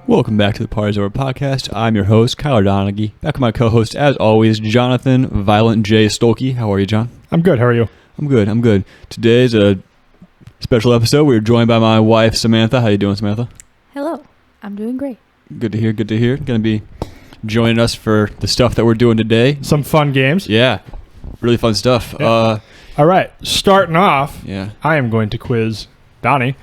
Welcome back to the Party's Over podcast. I'm your host, Kyler Donaghy. Back with my co-host, as always, Jonathan Violent J. Stolke. How are you, John? I'm good. How are you? I'm good. Today's a special episode. We're joined by my wife, Samantha. How you doing, Samantha? Hello. I'm doing great. Good to hear. Going to be joining us for the stuff that we're doing today. Some fun games. Yeah. Really fun stuff. Yeah. All right. Starting off, Yeah. I am going to quiz Donnie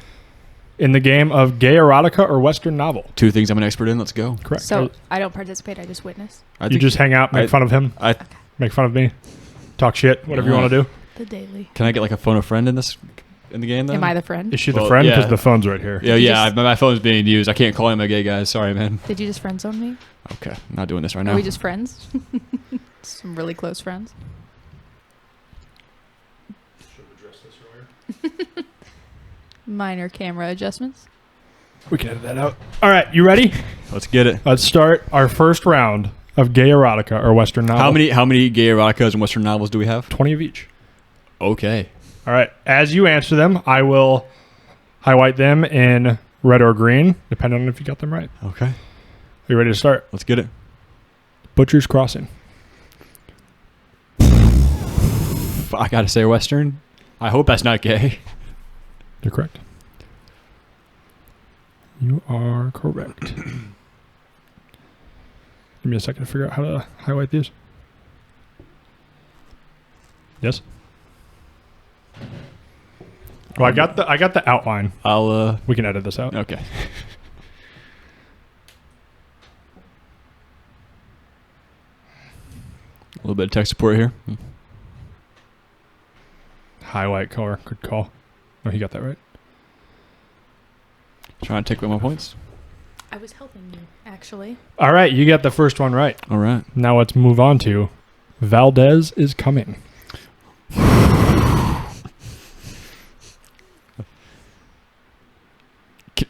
in the game of gay erotica or Western novel. Two things I'm an expert in. Let's go. Correct. So I don't participate. I just witness. You just hang out, make fun of him, make fun of me, talk shit, whatever you want to do. The daily. Can I get like a phone a friend in the game then? Am I the friend? Is she the friend? Because the phone's right here. Yeah. My phone's being used. I can't call him a gay guy. Sorry, man. Did you just friend zone me? Okay. I'm not doing this right now. Are we just friends? Some really close friends. Should have addressed this earlier. Minor camera adjustments. We can edit that out. All right. You ready? Let's get it. Let's start our first round of gay erotica or Western novel. How many gay eroticas and Western novels do we have? 20 of each. Okay. All right. As you answer them, I will highlight them in red or green, depending on if you got them right. Okay. Are you ready to start? Let's get it. Butcher's Crossing. I gotta say Western. I hope that's not gay. You're correct. You are correct. Give me a second to figure out how to highlight these. Yes. Well, I got the outline. We can edit this out. Okay. A little bit of tech support here. Highlight color. Good call. Oh, he got that right. Trying to take away my points. I was helping you, actually. All right, you got the first one right. All right. Now let's move on to Valdez is Coming.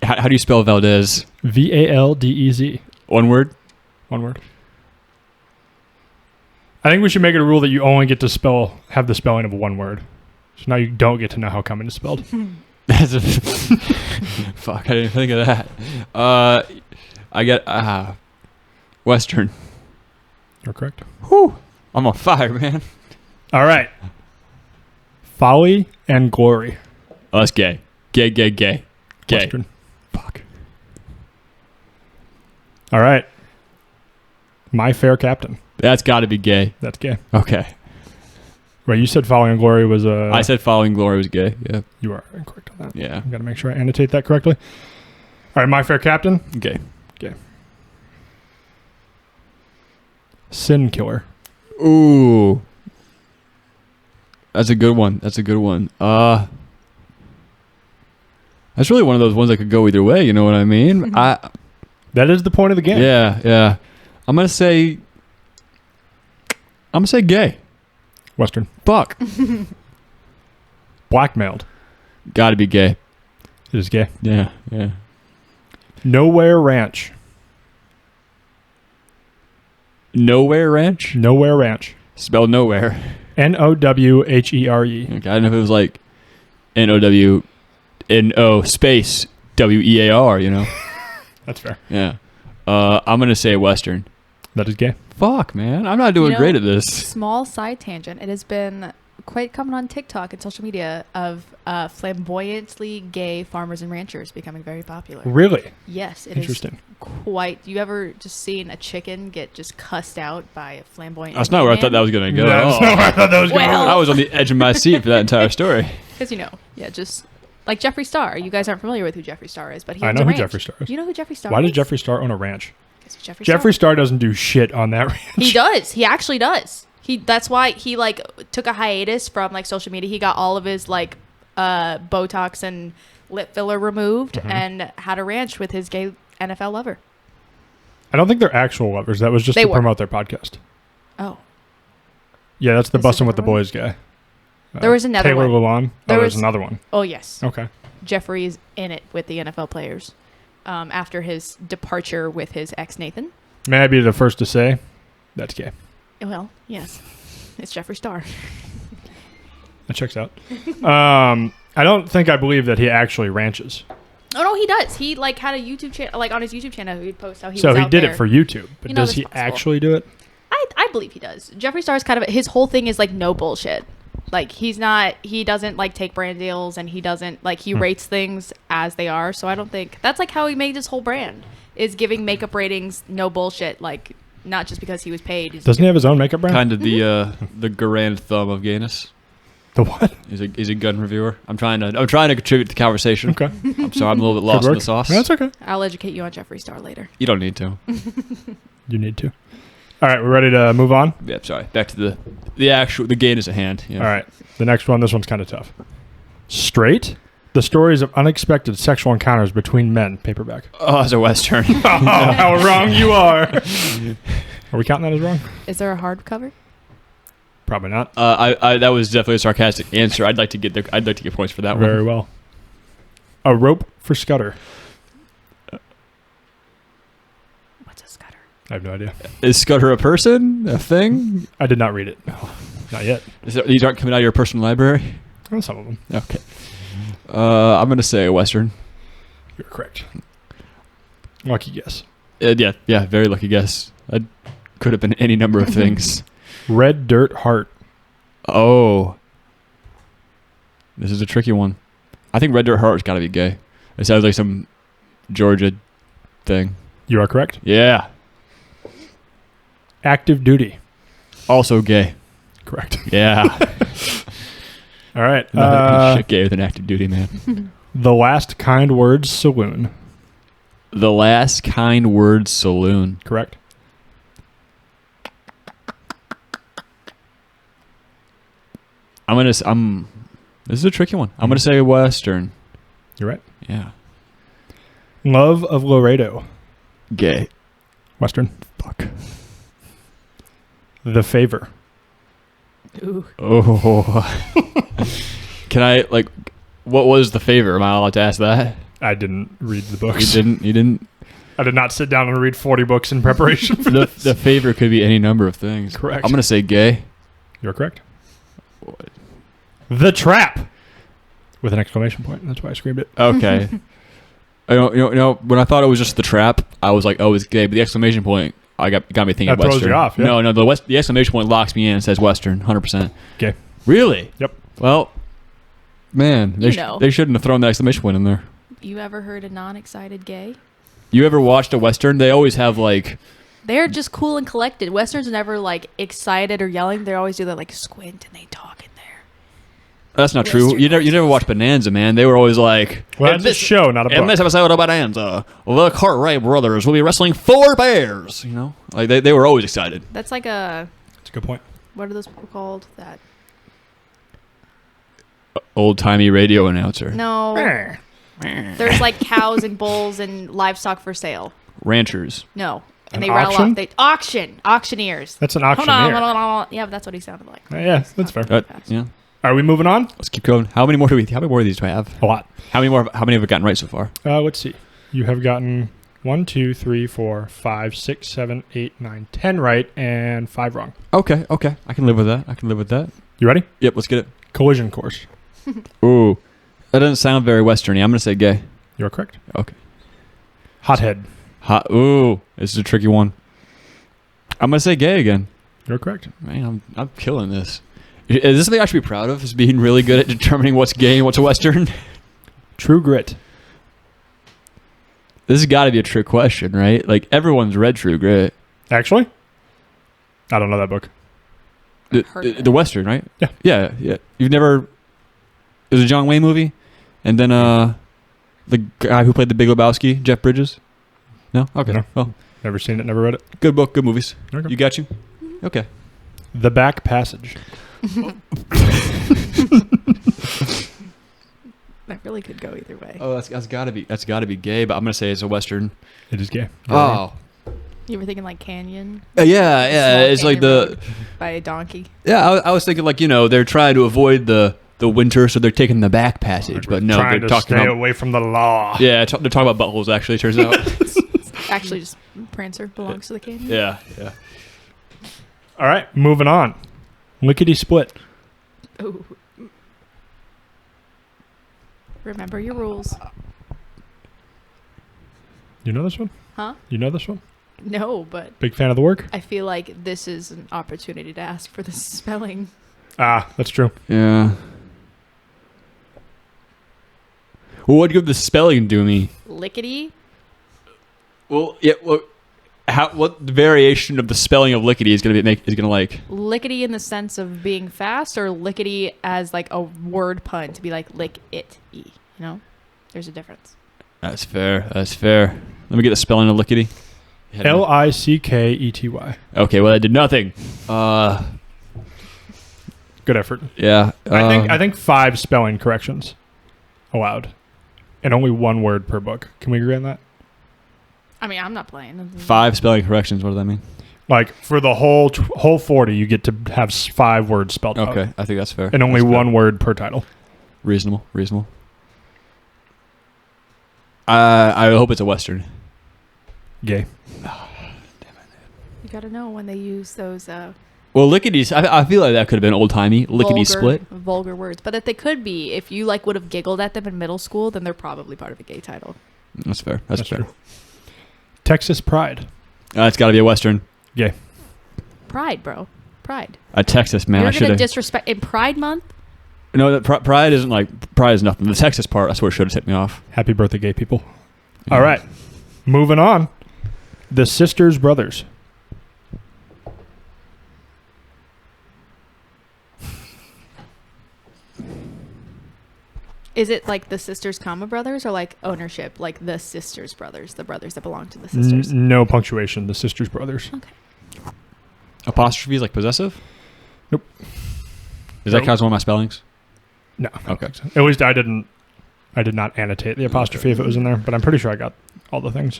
How do you spell Valdez? Valdez. One word? One word. I think we should make it a rule that you only get to have the spelling of one word. So now you don't get to know how Coming is spelled. That's fuck, I didn't think of that. I get Western. You're correct. Whew. I'm on fire, man. All right. Folly and Glory. Oh, that's gay. Gay. Western. Fuck. All right. My Fair Captain. That's got to be gay. That's gay. Okay. Right, you said Folly and Glory was I said Following Glory was gay. Yeah. You are incorrect on that. Yeah. I've got to make sure I annotate that correctly. All right, My Fair Captain. Gay. Gay. Sin Killer. Ooh. That's a good one. That's really one of those ones that could go either way, you know what I mean? Mm-hmm. That is the point of the game. Yeah. I'm gonna say gay. Western. Fuck. Blackmailed. Gotta be gay. It is gay. Yeah. Nowhere Ranch. Nowhere Ranch? Nowhere Ranch. Spelled nowhere. Nowhere. Okay, I don't know if it was like NOWNO space WEAR, you know? That's fair. Yeah. I'm gonna say Western. That is gay. Fuck, man. I'm not doing great at this. Small side tangent. It has been quite common on TikTok and social media of flamboyantly gay farmers and ranchers becoming very popular. Really? Yes, it Interesting. is quite. You ever just seen a chicken get just cussed out by a flamboyant? That's not where I thought that was gonna go. That's not where I thought that was going. I was on the edge of my seat for that entire story. Because just like Jeffree Star. You guys aren't familiar with who Jeffree Star is, but he owns know a who ranch. Jeffree Star is. You know who Jeffree Star Why is? does Jeffree Star own a ranch? Jeffree Star doesn't do shit on that ranch. He does. He actually does. That's why he took a hiatus from social media. He got all of his Botox and lip filler removed and had a ranch with his gay NFL lover. I don't think they're actual lovers. That was just to promote their podcast. Oh. Yeah, that's the Is there Bussin' with the another one? Boys guy. There was another Taylor one. Lalonde. There There's was another one. Oh, yes. Okay. Jeffrey's in it with the NFL players after his departure with his ex, Nathan. May I be the first to say that's gay? Well, yes. It's Jeffree Star. That checks out. I don't think I believe that he actually ranches. Oh no, he does. He like had a YouTube channel, like on his YouTube channel, he'd post how he. So was he out did there. it for YouTube, but You know does that's he possible. actually do it? I believe he does. Jeffree Star's kind of his whole thing is like no bullshit. Like he doesn't like take brand deals, and he doesn't like he rates things as they are. So I don't think that's like how he made his whole brand is giving makeup ratings no bullshit. Like not just because he was paid. Doesn't he have his own makeup brand? Kind of the grand thumb of gayness. The what? He's a gun reviewer. I'm trying to contribute to the conversation. Okay. I'm sorry, I'm a little bit lost in the sauce. That's okay. I'll educate you on Jeffree Star later. You don't need to. You need to. All right, we're ready to move on. Yeah, sorry. Back to the gayness at hand. Yeah. All right, the next one. This one's kind of tough. Straight. The stories of unexpected sexual encounters between men. Paperback. Oh, it's a Western. Oh, how wrong you are. Are we counting that as wrong? Is there a hardcover? Probably not. I that was definitely a sarcastic answer. I'd like to get points for that one. Very well. A rope for Scudder. What's a Scudder? I have no idea. Is Scudder a person? A thing? I did not read it. Not yet. These aren't coming out of your personal library? Well, some of them. Okay. I'm going to say a Western. You're correct. Lucky guess. Yeah, very lucky guess. That could have been any number of things. Red Dirt Heart. Oh. This is a tricky one. I think Red Dirt Heart's got to be gay. It sounds like some Georgia thing. You are correct. Yeah. Active Duty. Also gay. Correct. Yeah. All right. Nothing shit gayer than active duty, man. The Last Kind Words Saloon. The Last Kind Words Saloon. Correct. This is a tricky one. I'm gonna say Western. You're right. Yeah. Love of Laredo. Gay. Western. Fuck. The Favor. Ooh. Oh. Can I what was The Favor? Am I allowed to ask that? I didn't read the books. You didn't. I did not sit down and read 40 books in preparation for The this. Favor could be any number of things. Correct. I'm gonna say gay. You're correct. The Trap. With an exclamation point. That's why I screamed it. Okay. I don't. You know. When I thought it was just The Trap, I was like, "Oh, it's gay." But the exclamation point, got me thinking That throws Western. you off, yeah. No. The exclamation point locks me in and says Western, 100%. Okay. Really? Yep. Well, man, they shouldn't have thrown that exclamation point in there. You ever heard a non-excited gay? You ever watched a Western? They always have They're just cool and collected. Westerns are never like excited or yelling. They always do that like squint and they talk in there. That's not true. Western You never watched Bonanza, man. They were always like, Well, it's a show, not a book. in this episode of Bonanza, the Cartwright brothers will be wrestling 4 bears. You know, like they were always excited. That's like That's a good point. what are those people called? That Old timey radio announcer. no. There's like cows and bulls and livestock for sale. Ranchers. No. And An they rattle auction? off. Auctioneers. That's an Hold auctioneer. on. Yeah, but that's what he sounded like. Yeah, that's fair. Yeah. Are we moving on? Let's keep going. How many more of these do I have? A lot. How many have I gotten right so far? Let's see. You have gotten 1, 2, 3, 4, 5, 6, 7, 8, 9, 10 right and 5 wrong. Okay. I can live with that. You ready? Yep, let's get it. Collision Course. Ooh. That doesn't sound very Western-y. I'm going to say gay. You're correct. Okay. Hothead. Ooh, this is a tricky one. I'm going to say gay again. You're correct. Man, I'm killing this. Is this something I should be proud of? Is being really good at determining what's gay and what's a Western? True Grit. This has got to be a trick question, right? Like, everyone's read True Grit. Actually? I don't know that book. The Western, right? Yeah. Yeah. You've never... It was a John Wayne movie? And then the guy who played the Big Lebowski, Jeff Bridges? No? Okay. No. Well, Never seen it, never read it. good book, good movies. Okay. You got you? Okay. The Back Passage. That really could go either way. Oh, that's got to be gay, but I'm going to say it's a Western. It is gay. Oh. You were thinking like Canyon? Yeah. Small It's like Canyon the... Road by a donkey. Yeah, I was thinking like, they're trying to avoid the winter, so they're taking the back passage. But no, trying they're to talking stay about... away from the law. Yeah, they're talking about buttholes, actually, turns out. Actually, just Prancer belongs to the canyon. Yeah. All right, moving on. Lickety Split. Ooh. Remember your rules. You know this one? Huh? You know this one? No, but Big fan of the work? I feel like this is an opportunity to ask for the spelling. Ah, that's true. Yeah. Well, what good the spelling do me? Lickety? Well, yeah. Well, what variation of the spelling of lickety is gonna like? Lickety in the sense of being fast, or lickety as like a word pun to be like lick it y. You know, there's a difference. That's fair. That's fair. Let me get the spelling of lickety. Lickety. Okay. Well, I did nothing. Good effort. Yeah. I think 5 spelling corrections allowed, and only 1 word per book. Can we agree on that? I mean, I'm not playing. 5 spelling corrections. What does that mean? Like for the whole 40, you get to have 5 words spelled out. Okay, I think that's fair. And only That's 1 fair. word per title. Reasonable. I hope it's a Western. Gay. You gotta know when they use those Well, lickity's. I feel like that could have been old timey. Lickety split. vulgar words. But if they could be, if you like would have giggled at them in middle school, then they're probably part of a gay title. That's fair. That's fair. true. Texas Pride. It's got to be a Western. Gay. Pride, bro. Pride. A Texas man. You're I should gonna have. disrespect in Pride Month. No, that pride isn't like pride is nothing. The Texas part, that's where it should have tipped me off. Happy birthday, gay people. Yeah. All right. Moving on. The Sisters Brothers. Is it like the sisters, comma brothers, or like ownership, like the sisters brothers, the brothers that belong to the sisters? No punctuation. The Sisters Brothers. Okay. Apostrophe is like possessive. Nope. Does that Nope. count as one of my spellings? No. Okay. At least I did not annotate the apostrophe if it was in there, but I'm pretty sure I got all the things.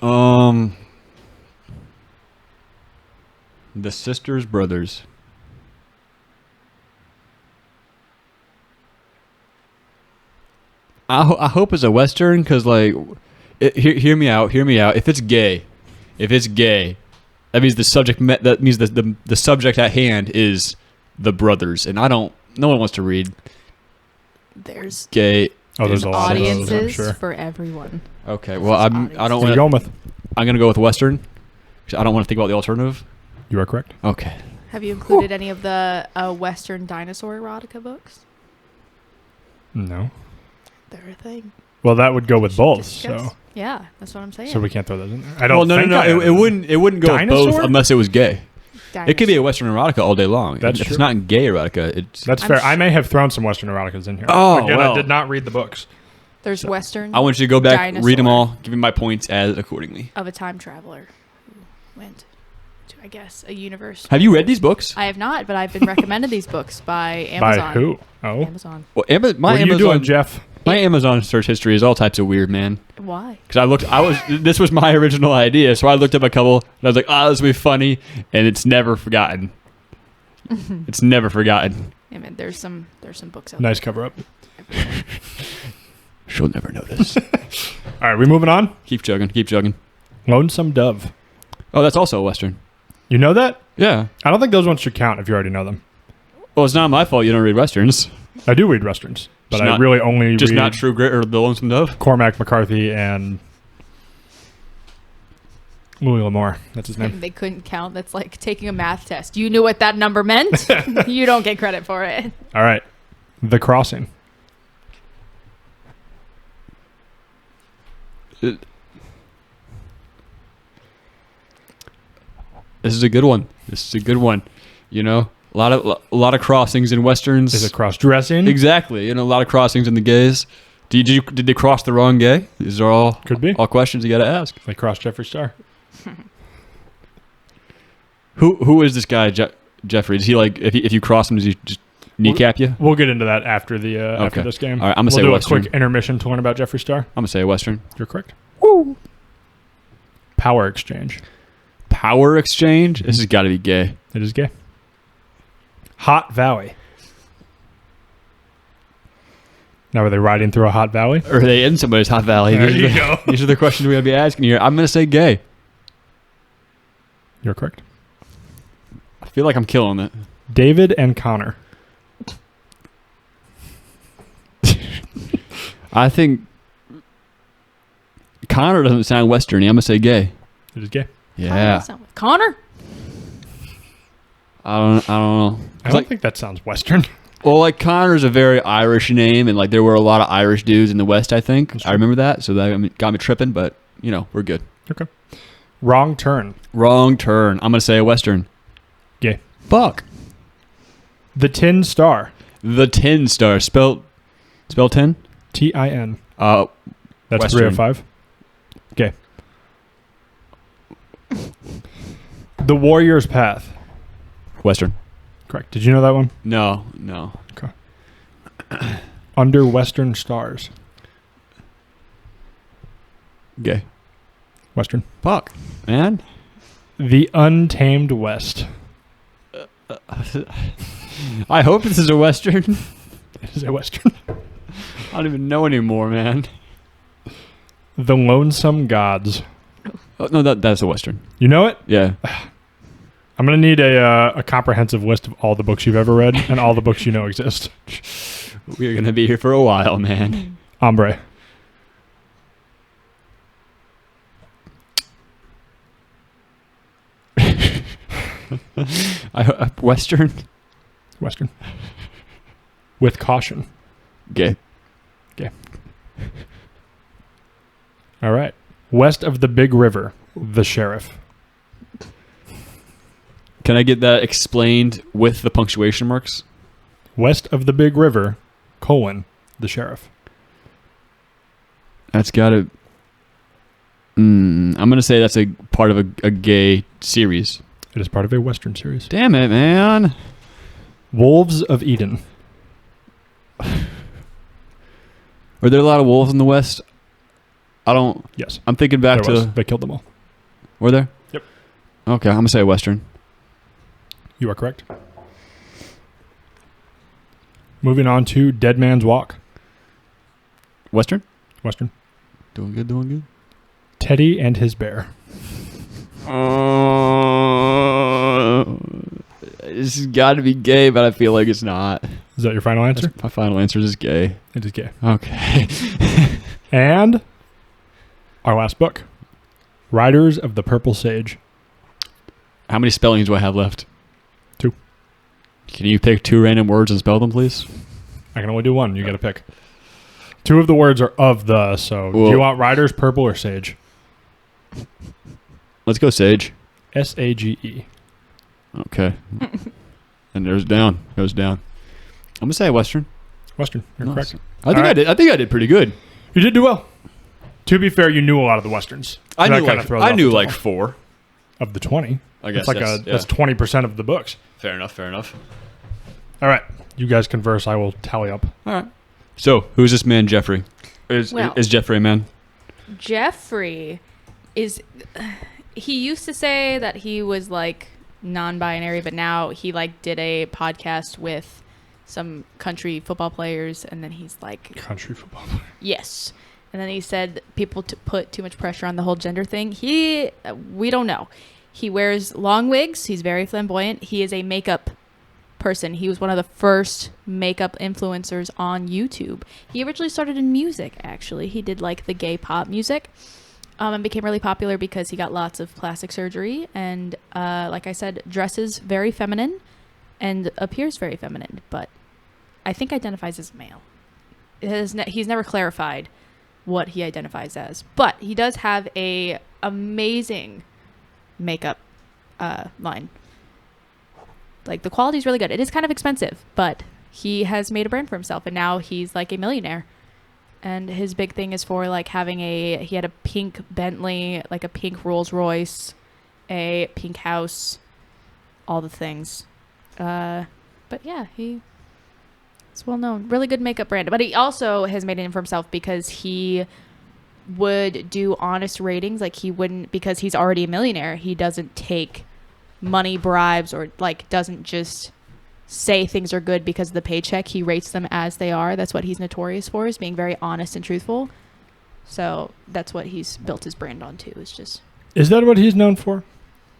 The Sisters Brothers. I hope it's a Western because like, hear me out. If it's gay, that means the subject. That means the subject at hand is the brothers, and no one wants to read There's gay. Oh, there's a lot of those, I'm audiences sure. for everyone. Okay, well I don't What are want you going with? I'm gonna go with Western. 'Cause I don't want to think about the alternative. You are correct. Okay. Have you included any of the Western dinosaur erotica books? No. They're a thing. Well, that would go with both. Just So, guess. Yeah, that's what I'm saying. so we can't throw those in there. I don't. Well, no. think I It added them. wouldn't go with both Dinosaur? unless it was gay. It could be a Dinosaur. Western erotica all day long. That's if true. it's not gay erotica, it's. That's I'm fair. sh- I may have thrown some Western eroticas in here. Oh, Again, well. I did not read the books. There's So- Western I want you to go back, read them Dinosaur. all, give me my points, add accordingly. of a time traveler who went to, I guess, a universe. Have you read these books? I have not, but I've been recommended these books by Amazon. By who? Oh, Amazon. Well, what are you doing, Jeff? My Amazon search history is all types of weird, man. Why? Because this was my original idea, so I looked up a couple, and I was like, this will be funny, and it's never forgotten. It's never forgotten. I mean, there's some books out Nice cover up. She'll never notice. All right, we moving on. Keep chugging. Lonesome Dove. Oh, that's also a Western. You know that? Yeah. I don't think those ones should count if you already know them. Well, it's not my fault you don't read Westerns. I do read Westerns, but Just I not- really only Just read not True Grit or The Lonesome Dove? Cormac McCarthy and Louis L'Amour. That's his name. They couldn't count. That's like taking a math test. You knew what that number meant. You don't get credit for it. All right. The Crossing. This is a good one. You know, a lot of crossings in Westerns. Is it cross-dressing? Exactly. You know, a lot of crossings in the gays. Did they cross the wrong gay? These are all Could be. all questions you got to ask. They crossed Jeffree Star. Who is this guy, Jeffrey? Is he like if you cross him, does he just kneecap you? We'll get into that after the after Okay. this game. All right, I'm gonna we'll say do Western. a quick intermission to learn about Jeffree Star. I'm gonna say a Western. You're correct. Woo. Power Exchange. Power Exchange. This has got to be gay. It is gay. Hot Valley. Now, are they riding through a hot valley? Or are they in somebody's hot valley? There These are you the- go. These are the questions we're gonna be asking here. I'm gonna say gay. You're correct. I feel like I'm killing it. David and Connor. I think Connor doesn't sound Western-y. I'm gonna say gay. It is gay. Yeah. Connor. I don't know. I don't think that sounds Western. Well, like Connor's a very Irish name, and like there were a lot of Irish dudes in the West. I think I remember that, so that got me tripping. But we're good. Okay. Wrong turn. Wrong turn. I'm gonna say a Western. Gay. Fuck. The Tin Star. The Tin Star. Spell 10. Tin. That's That's Western. 3 of 5. Gay. The Warrior's Path. Western. Correct. Did you know that one? No. Okay. Under Western Stars. Gay. Western. Fuck, man. The Untamed West. I hope this is a Western. It is a Western. I don't even know anymore, man. The Lonesome Gods. Oh, no, that's a Western. You know it? Yeah. I'm going to need a comprehensive list of all the books you've ever read and all the books you know exist. We're going to be here for a while, man. Ombre. Western? Western. With Caution. Gay. Okay. All right. West of the Big River. The Sheriff. Can I get that explained with the punctuation marks? West of the Big River, the Sheriff. That's got to... I'm going to say that's a part of a gay series. It is part of a Western series. Damn it, man. Wolves of Eden. Were there a lot of wolves in the West? I don't... Yes. I'm thinking back There was. to... They killed them all. Were there? Yep. Okay, I'm going to say Western. You are correct. Moving on to Dead Man's Walk. Western? Western. Doing good. Teddy and His Bear. This has got to be gay, but I feel like it's not. Is that your final answer? My final answer is gay. It is gay. Okay. And our last book, Riders of the Purple Sage. How many spellings do I have left? 2. Can you pick 2 random words and spell them, please? I can only do one. You got to pick. 2 of the words are of the, so do you want Riders, Purple, or Sage? Let's go Sage. S-A-G-E. Okay. And there's down. Goes down. I'm going to say Western. Western. You're Nice. correct. I think I did pretty good. You did do well. To be fair, you knew a lot of the Westerns. I So knew that kinda throws off the like total. 4. Of the 20. I guess That's 20% of the books. Fair enough. All right. You guys converse. I will tally up. All right. So, who's this man, Jeffrey? Is Jeffrey a man? Jeffrey is... He used to say that he was like non-binary, but now he like did a podcast with some country football players, and then he's like... Country football player. Yes. And then he said people put too much pressure on the whole gender thing. We don't know. He wears long wigs. He's very flamboyant. He is a makeup person. He was one of the first makeup influencers on YouTube. He originally started in music, actually. He did like the gay pop music. And became really popular because he got lots of plastic surgery and, like I said, dresses very feminine and appears very feminine, but I think identifies as male. He's never clarified what he identifies as, but he does have a amazing makeup line. Like, the quality is really good. It is kind of expensive, but he has made a brand for himself, and now he's like a millionaire. And his big thing is for like having he had a pink Bentley, like a pink Rolls Royce, a pink house, all the things. But yeah, he's well known. Really good makeup brand. But he also has made a name for himself because he would do honest ratings. Like he wouldn't, because he's already a millionaire, he doesn't take money, bribes, or like doesn't just say things are good because of the paycheck. He rates them as they are. That's what he's notorious for, is being very honest and truthful. So that's what he's built his brand on too. Is that what he's known for?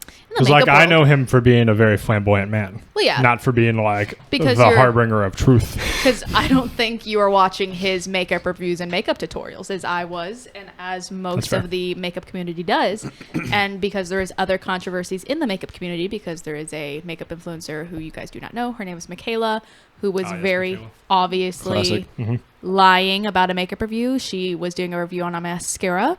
In the Because like makeup I world. know him for being a very flamboyant man. Well, yeah. Not for being like Because the you're- harbinger of truth. Because I don't think you are watching his makeup reviews and makeup tutorials as I was, and as most fair. of the makeup community does. And because there is other controversies in the makeup community, because there is a makeup influencer who you guys do not know. Her name is Michaela, who was yes, very Michaela. obviously Classic. Mhm. lying about a makeup review. She was doing a review on a mascara.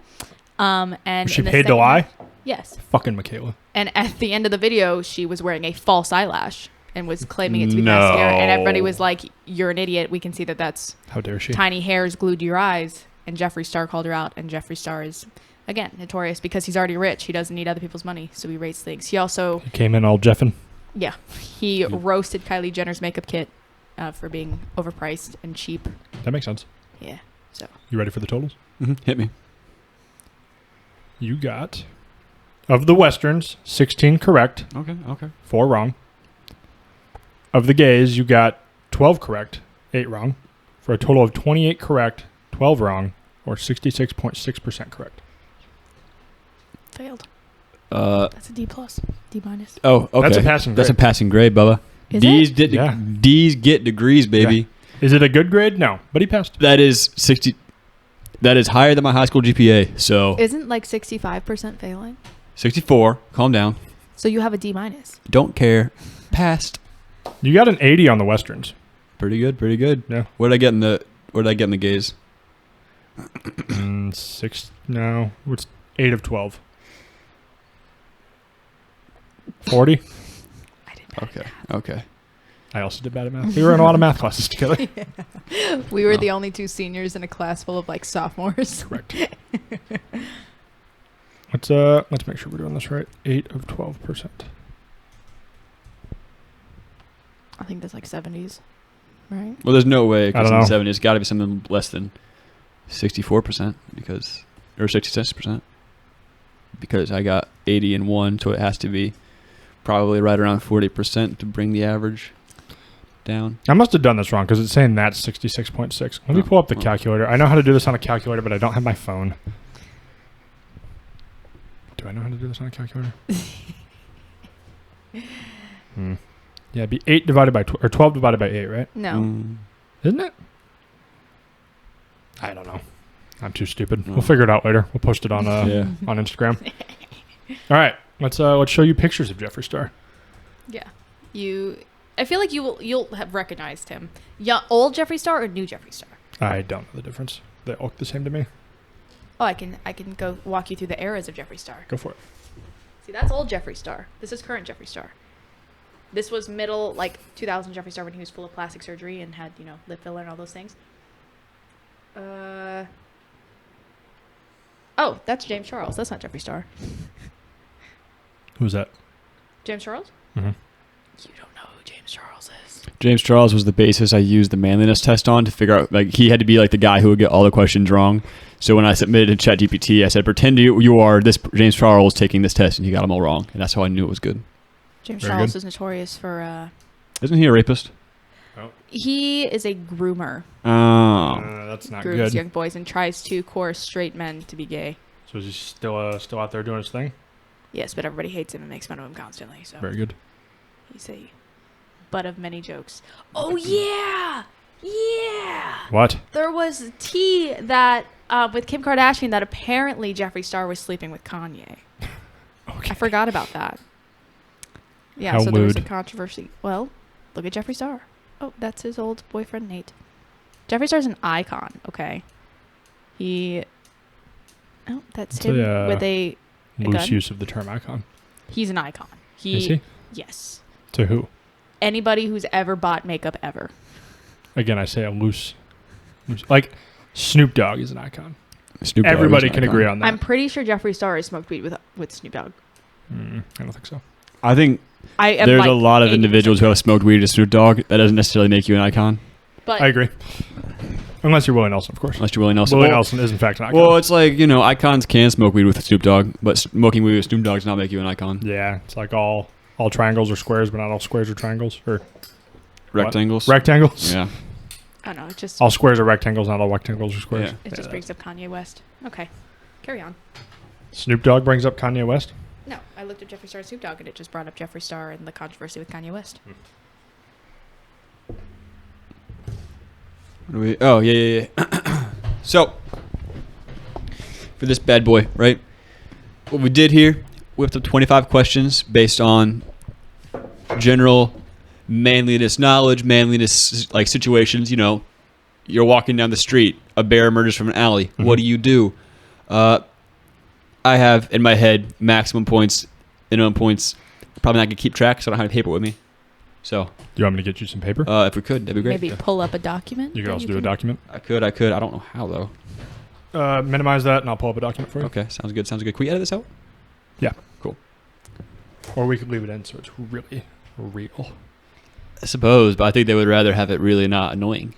And Was she in the paid to second- lie? Yes. Fucking Michaela. And at the end of the video, she was wearing a false eyelash and was claiming it to be No. mascara. And everybody was like, "You're an idiot. We can see that that's How dare she? tiny hairs glued to your eyes." And Jeffree Star called her out. And Jeffree Star is, again, notorious because he's already rich. He doesn't need other people's money, so he rates things. He also, He came in all Jeffin. yeah, he roasted Kylie Jenner's makeup kit for being overpriced and cheap. That makes sense. Yeah. So You ready for the totals? Hit me. You got, of the Westerns, 16 correct, Okay. 4 wrong. Of the gays, you got 12 correct, 8 wrong, for a total of 28 correct, 12 wrong, or 66.6% correct. failed. Uh That's a D plus, D minus. oh. Okay. That's a passing That's a grade. passing grade, Bubba. Is D's it? get Yeah. D's get degrees, baby. Is it a good grade? No, but he passed. That is 60. That is higher than my high school GPA. So Isn't like 65% failing? 64. Calm down. So you have a D minus. Don't care. Passed. You got an 80 on the Westerns. Pretty good. Pretty good. Yeah. What did I get in the? What did I get in the gays? 6, no, it's 8 of 12. 40? I did bad. Okay. I also did bad at math. We were in a lot of math classes together. We were Wow. the only two seniors in a class full of like sophomores. Correct. Let's make sure we're doing this right. 8 of 12%. I think that's like 70s, right? Well, there's no way. I Because don't in know. the 70s, it's got to be something less than 64% because, or 66%. Because I got 80 and 1, so it has to be probably right around 40% to bring the average down. I must have done this wrong because it's saying that's 66.6. Let me pull up the Oh. calculator. I know how to do this on a calculator, but I don't have my phone. Do I know how to do this on a calculator? Yeah, it'd be 8 divided by or 12 divided by 8, right? No. Isn't it? I don't know. I'm too stupid. No. We'll figure it out later. We'll post it on Yeah. on Instagram. All right, let's show you pictures of Jeffree Star. Yeah. I feel like you'll have recognized him. Yeah, old Jeffree Star or new Jeffree Star? I don't know the difference. They all look the same to me. Oh, I can go walk you through the eras of Jeffree Star. Go for it. See, that's old Jeffree Star. This is current Jeffree Star. This was middle, like, 2000 Jeffree Star when he was full of plastic surgery and had, lip filler and all those things. Oh, that's James Charles. That's not Jeffree Star. Who's that? James Charles? Mm-hmm. You don't know who James Charles is. James Charles was the basis I used the manliness test on to figure out, like, he had to be like the guy who would get all the questions wrong. So when I submitted to ChatGPT, I said, pretend you are this James Charles taking this test, and he got them all wrong. And that's how I knew it was good. James Very Charles good. is notorious for, Isn't he a rapist? he is a groomer. Oh. That's not Grooms good. young boys and tries to coerce straight men to be gay. So is he still out there doing his thing? Yes, but everybody hates him and makes fun of him constantly. So Very good. he's a butt of many jokes. Oh yeah, yeah. What? There was tea that with Kim Kardashian that apparently Jeffree Star was sleeping with Kanye. Okay. I forgot about that. Yeah, How so there was a lewd. controversy. Well, look at Jeffree Star. Oh, that's his old boyfriend Nate. Jeffree Star's an icon. Okay, that's It's him a, with a Loose gun? use of the term icon. He's an icon. Is he? Yes. To who? Anybody who's ever bought makeup ever. Again, I say a loose. Like Snoop Dogg is an icon. Snoop Dogg is Everybody an can icon. agree on that. I'm pretty sure Jeffree Star has smoked weed with Snoop Dogg. I don't think so. I think I am there's like a lot of 80% individuals who have smoked weed to Snoop Dogg. That doesn't necessarily make you an icon, But I agree. Unless you're Willie Nelson, of course. unless you're Willie Nelson. Willie Well- Nelson is in fact an icon. Well, it's like, icons can smoke weed with Snoop Dogg, but smoking weed with Snoop Dogg does not make you an icon. yeah, it's like all triangles are squares, but not all squares are triangles or Rectangles. rectangles. Yeah. I don't know. It just All squares are rectangles, not all rectangles are squares. Yeah. it just brings up Kanye West. Okay, carry on. Snoop Dogg brings up Kanye West. No, I looked at Jeffree Star and Snoop Dogg, and it just brought up Jeffree Star and the controversy with Kanye West. Oh, yeah. So, for this bad boy, right? What we did here, we whipped up 25 questions based on general manliness knowledge, manliness like situations. You know, you're walking down the street, a bear emerges from an alley. Mm-hmm. What do you do? I have in my head maximum points, minimum points. Probably not gonna keep track, so I don't have any paper with me. So, do you want me to get you some paper? If we could, that'd be great. Maybe pull up a document. You could also do a document. I could. I don't know how though. Minimize that, and I'll pull up a document for you. Okay, sounds good. Can we edit this out? Yeah. Cool. Or we could leave it in so it's really real. I suppose, but I think they would rather have it really not annoying.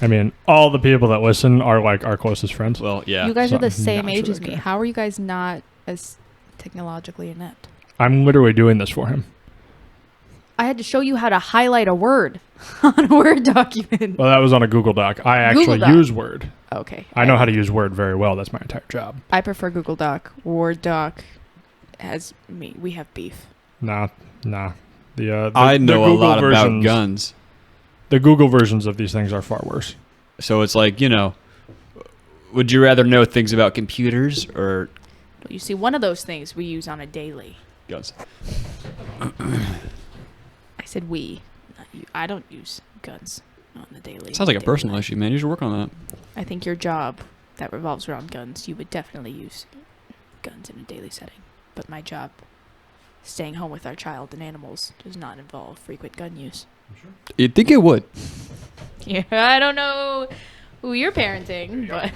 I mean, all the people that listen are like our closest friends. Well, yeah. You guys So are the I'm same not age sure as I me. care. How are you guys not as technologically inept? I'm literally doing this for him. I had to show you how to highlight a word on a Word document. Well, that was on a Google Doc. I actually Doc. use Word. Okay. I know how to use Word very well. That's my entire job. I prefer Google Doc. Word Doc has me. We have beef. Nah. I know a Google lot about versions- guns. The Google versions of these things are far worse. So it's like, you know, would you rather know things about computers or Well, you see, one of those things we use on a daily. guns? I said we, not you. I don't use guns on the daily. Sounds like a daily personal life. issue, man. You should work on that. I think your job that revolves around guns, you would definitely use guns in a daily setting. But my job, staying home with our child and animals, does not involve frequent gun use. You'd think it would. Yeah, I don't know who you're parenting, but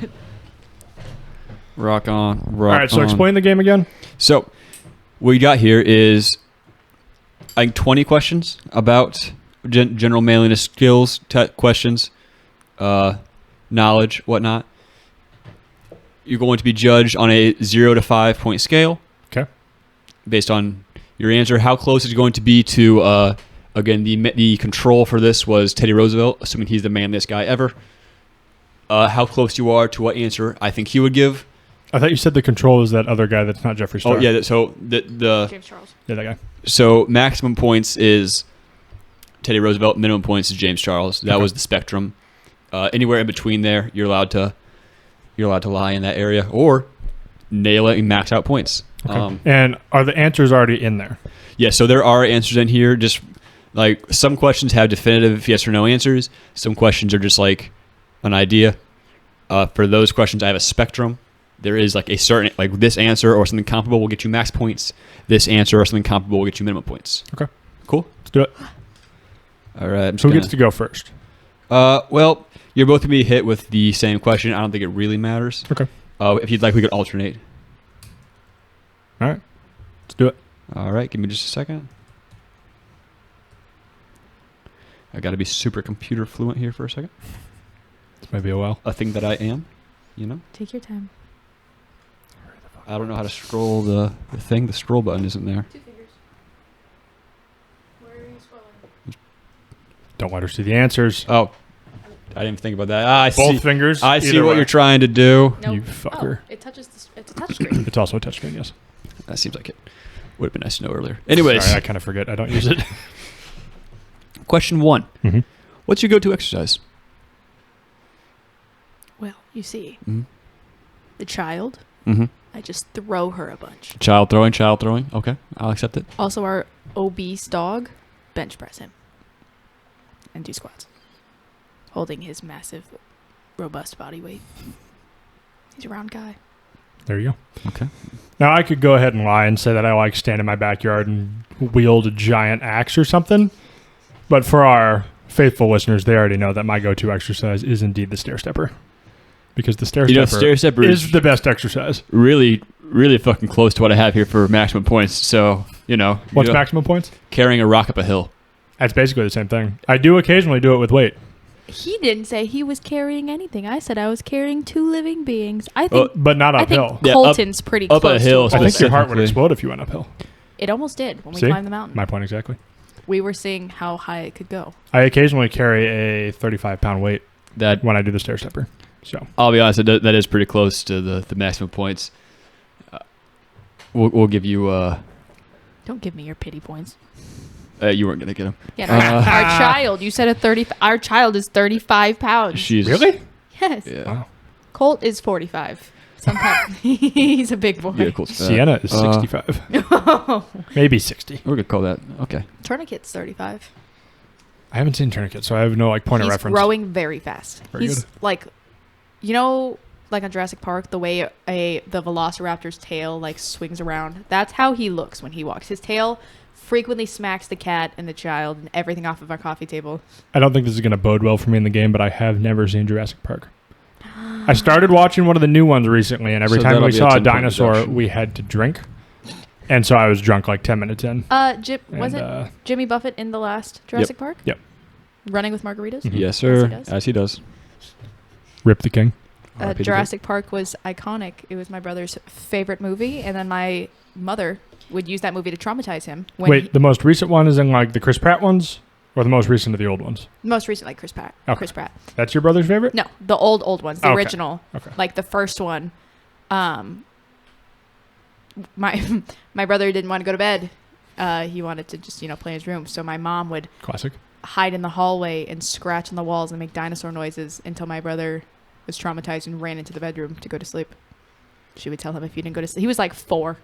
Rock on. All right, so explain the game again. So, what you got here is, I think, 20 questions about general manliness skills, questions, knowledge, whatnot. You're going to be judged on a 0 to 5 point scale. Okay. Based on your answer. How close is it going to be to, again, the control for this was Teddy Roosevelt, assuming he's the manliest guy ever. How close you are to what answer I think he would give. I thought you said the control is that other guy that's not Jeffree Star. Oh, yeah. So, the James Charles. Yeah, that guy. So maximum points is Teddy Roosevelt. Minimum points is James Charles. That was the spectrum. Anywhere in between there, you're allowed to lie in that area or nail it and max out points. Okay. And are the answers already in there? Yeah. So there are answers in here. Just like some questions have definitive yes or no answers. Some questions are just like an idea. For those questions, I have a spectrum. There is like a certain, like this answer or something comparable will get you max points. This answer or something comparable will get you minimum points. Okay. Cool. Let's do it. All right. So who gets to go first? Well, you're both going to be hit with the same question. I don't think it really matters. Okay. If you'd like, we could alternate. All right. Let's do it. All right. Give me just a second. I got to be super computer fluent here for a second. This might be a while. A thing that I am, you know? Take your time. I don't know how to scroll the thing. The scroll button isn't there. 2 fingers. Where are you scrolling? Don't let her see the answers. Oh, I didn't even think about that. I Both see. fingers. I see either what way. you're trying to do. No. You fucker. Oh, it touches it's a touch screen. It's also a touchscreen, yes. That seems like it. Would have been nice to know earlier. Anyways, Sorry, I kind of forget. I don't use it. question 1. Mm-hmm. What's your go-to exercise? Well, you see, Mm-hmm. the child, Mm-hmm. I just throw her a bunch. Child throwing. Okay, I'll accept it. Also, our obese dog, bench press him and do squats, holding his massive, robust body weight. He's a round guy. There you go. Okay. Now, I could go ahead and lie and say that I like stand in my backyard and wield a giant axe or something. But for our faithful listeners, they already know that my go-to exercise is indeed the stair stepper. Because the stair stepper is the best exercise. Really, really fucking close to what I have here for maximum points. So, you know. What's maximum points? Carrying a rock up a hill. That's basically the same thing. I do occasionally do it with weight. He didn't say he was carrying anything. I said I was carrying 2 living beings. I think, But not I uphill. think Yeah, Colton's pretty up close a hill, to I it. think your heart would specifically. explode if you went uphill. It almost did when we See? climbed the mountain. My point exactly. We were seeing how high it could go. I occasionally carry a 35-pound weight That, when I do the stair stepper. So I'll be honest, that is pretty close to the maximum points. We'll give you. Don't give me your pity points. You weren't gonna get him. Yeah, no, our child. You said our child is 35 pounds. She's Really? Yes. Yeah. Wow. Colt is 45. Sometimes he's a big boy. Yeah, cool. Sienna is 65. Maybe 60. We're gonna call that. Okay. Tourniquet's 35. I haven't seen Tourniquet, so I have no point of He's reference. growing very fast. Very He's good. like, you know, like on Jurassic Park, the way the Velociraptor's tail like swings around. That's how he looks when he walks. His tail frequently smacks the cat and the child and everything off of our coffee table. I don't think this is going to bode well for me in the game, but I have never seen Jurassic Park. I started watching one of the new ones recently, and every So time that'll we be a saw a 10-point dinosaur, reduction. we had to drink. And so I was drunk like 10 minutes in. Was it Jimmy Buffett in the last Jurassic Park? Yep. Running with margaritas? Mhm. Yes, sir. does. As he does. Rip the King. R.I.P. to Jurassic Park was iconic. It was my brother's favorite movie, and then my mother would use that movie to traumatize him. Wait, the most recent one is in like the Chris Pratt ones, or the most recent of the old ones? most recent, like Chris Pratt. Okay. Chris Pratt. That's your brother's favorite? No, the old ones, the Okay. original, Okay. like the first one. My brother didn't want to go to bed. He wanted to just play in his room. So my mom would Classic. hide in the hallway and scratch on the walls and make dinosaur noises until my brother was traumatized and ran into the bedroom to go to sleep. She would tell him if he didn't go to sleep. He was like 4.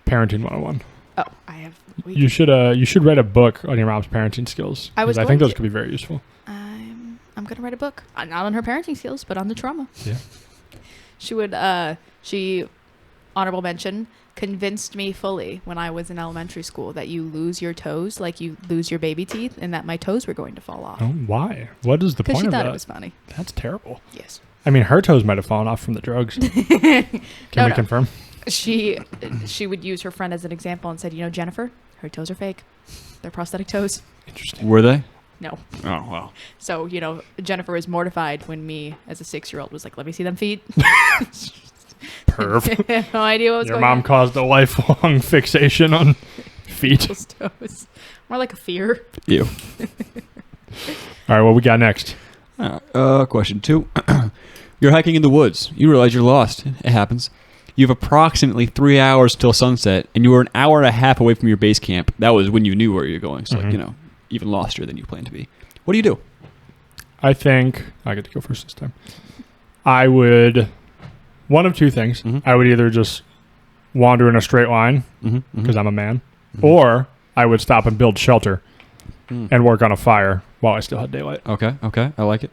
Parenting 101. Oh, I have. You should write a book on your mom's parenting skills. I was 'cause I going think those to. could be very useful. I'm gonna write a book, not on her parenting skills, but on the trauma. Yeah. She honorable mention convinced me fully when I was in elementary school that you lose your toes like you lose your baby teeth, and that my toes were going to fall off. Oh, why? What is the Because point she of thought that? it was funny. That's terrible. Yes. I mean, her toes might have fallen off from the drugs. Can No. we confirm? She would use her friend as an example and said, Jennifer, her toes are fake. They're prosthetic toes. Interesting. Were they? No. Oh, wow. So, Jennifer was mortified when me, as a 6-year-old, was like, let me see them feet. Perv. I had no idea what was Your going mom on. caused a lifelong fixation on feet. People's toes. More like a fear. Ew. All right, what we got next? Question 2. You're hiking in the woods. You realize you're lost. It happens. You have approximately 3 hours till sunset, and you were an hour and a half away from your base camp. That was when you knew where you're going. So, Mhm. even loster than you planned to be. What do you do? I think I get to go first this time. I would one of two things. Mhm. I would either just wander in a straight line because I'm a man, or I would stop and build shelter and work on a fire while I still had daylight. Okay. I like it.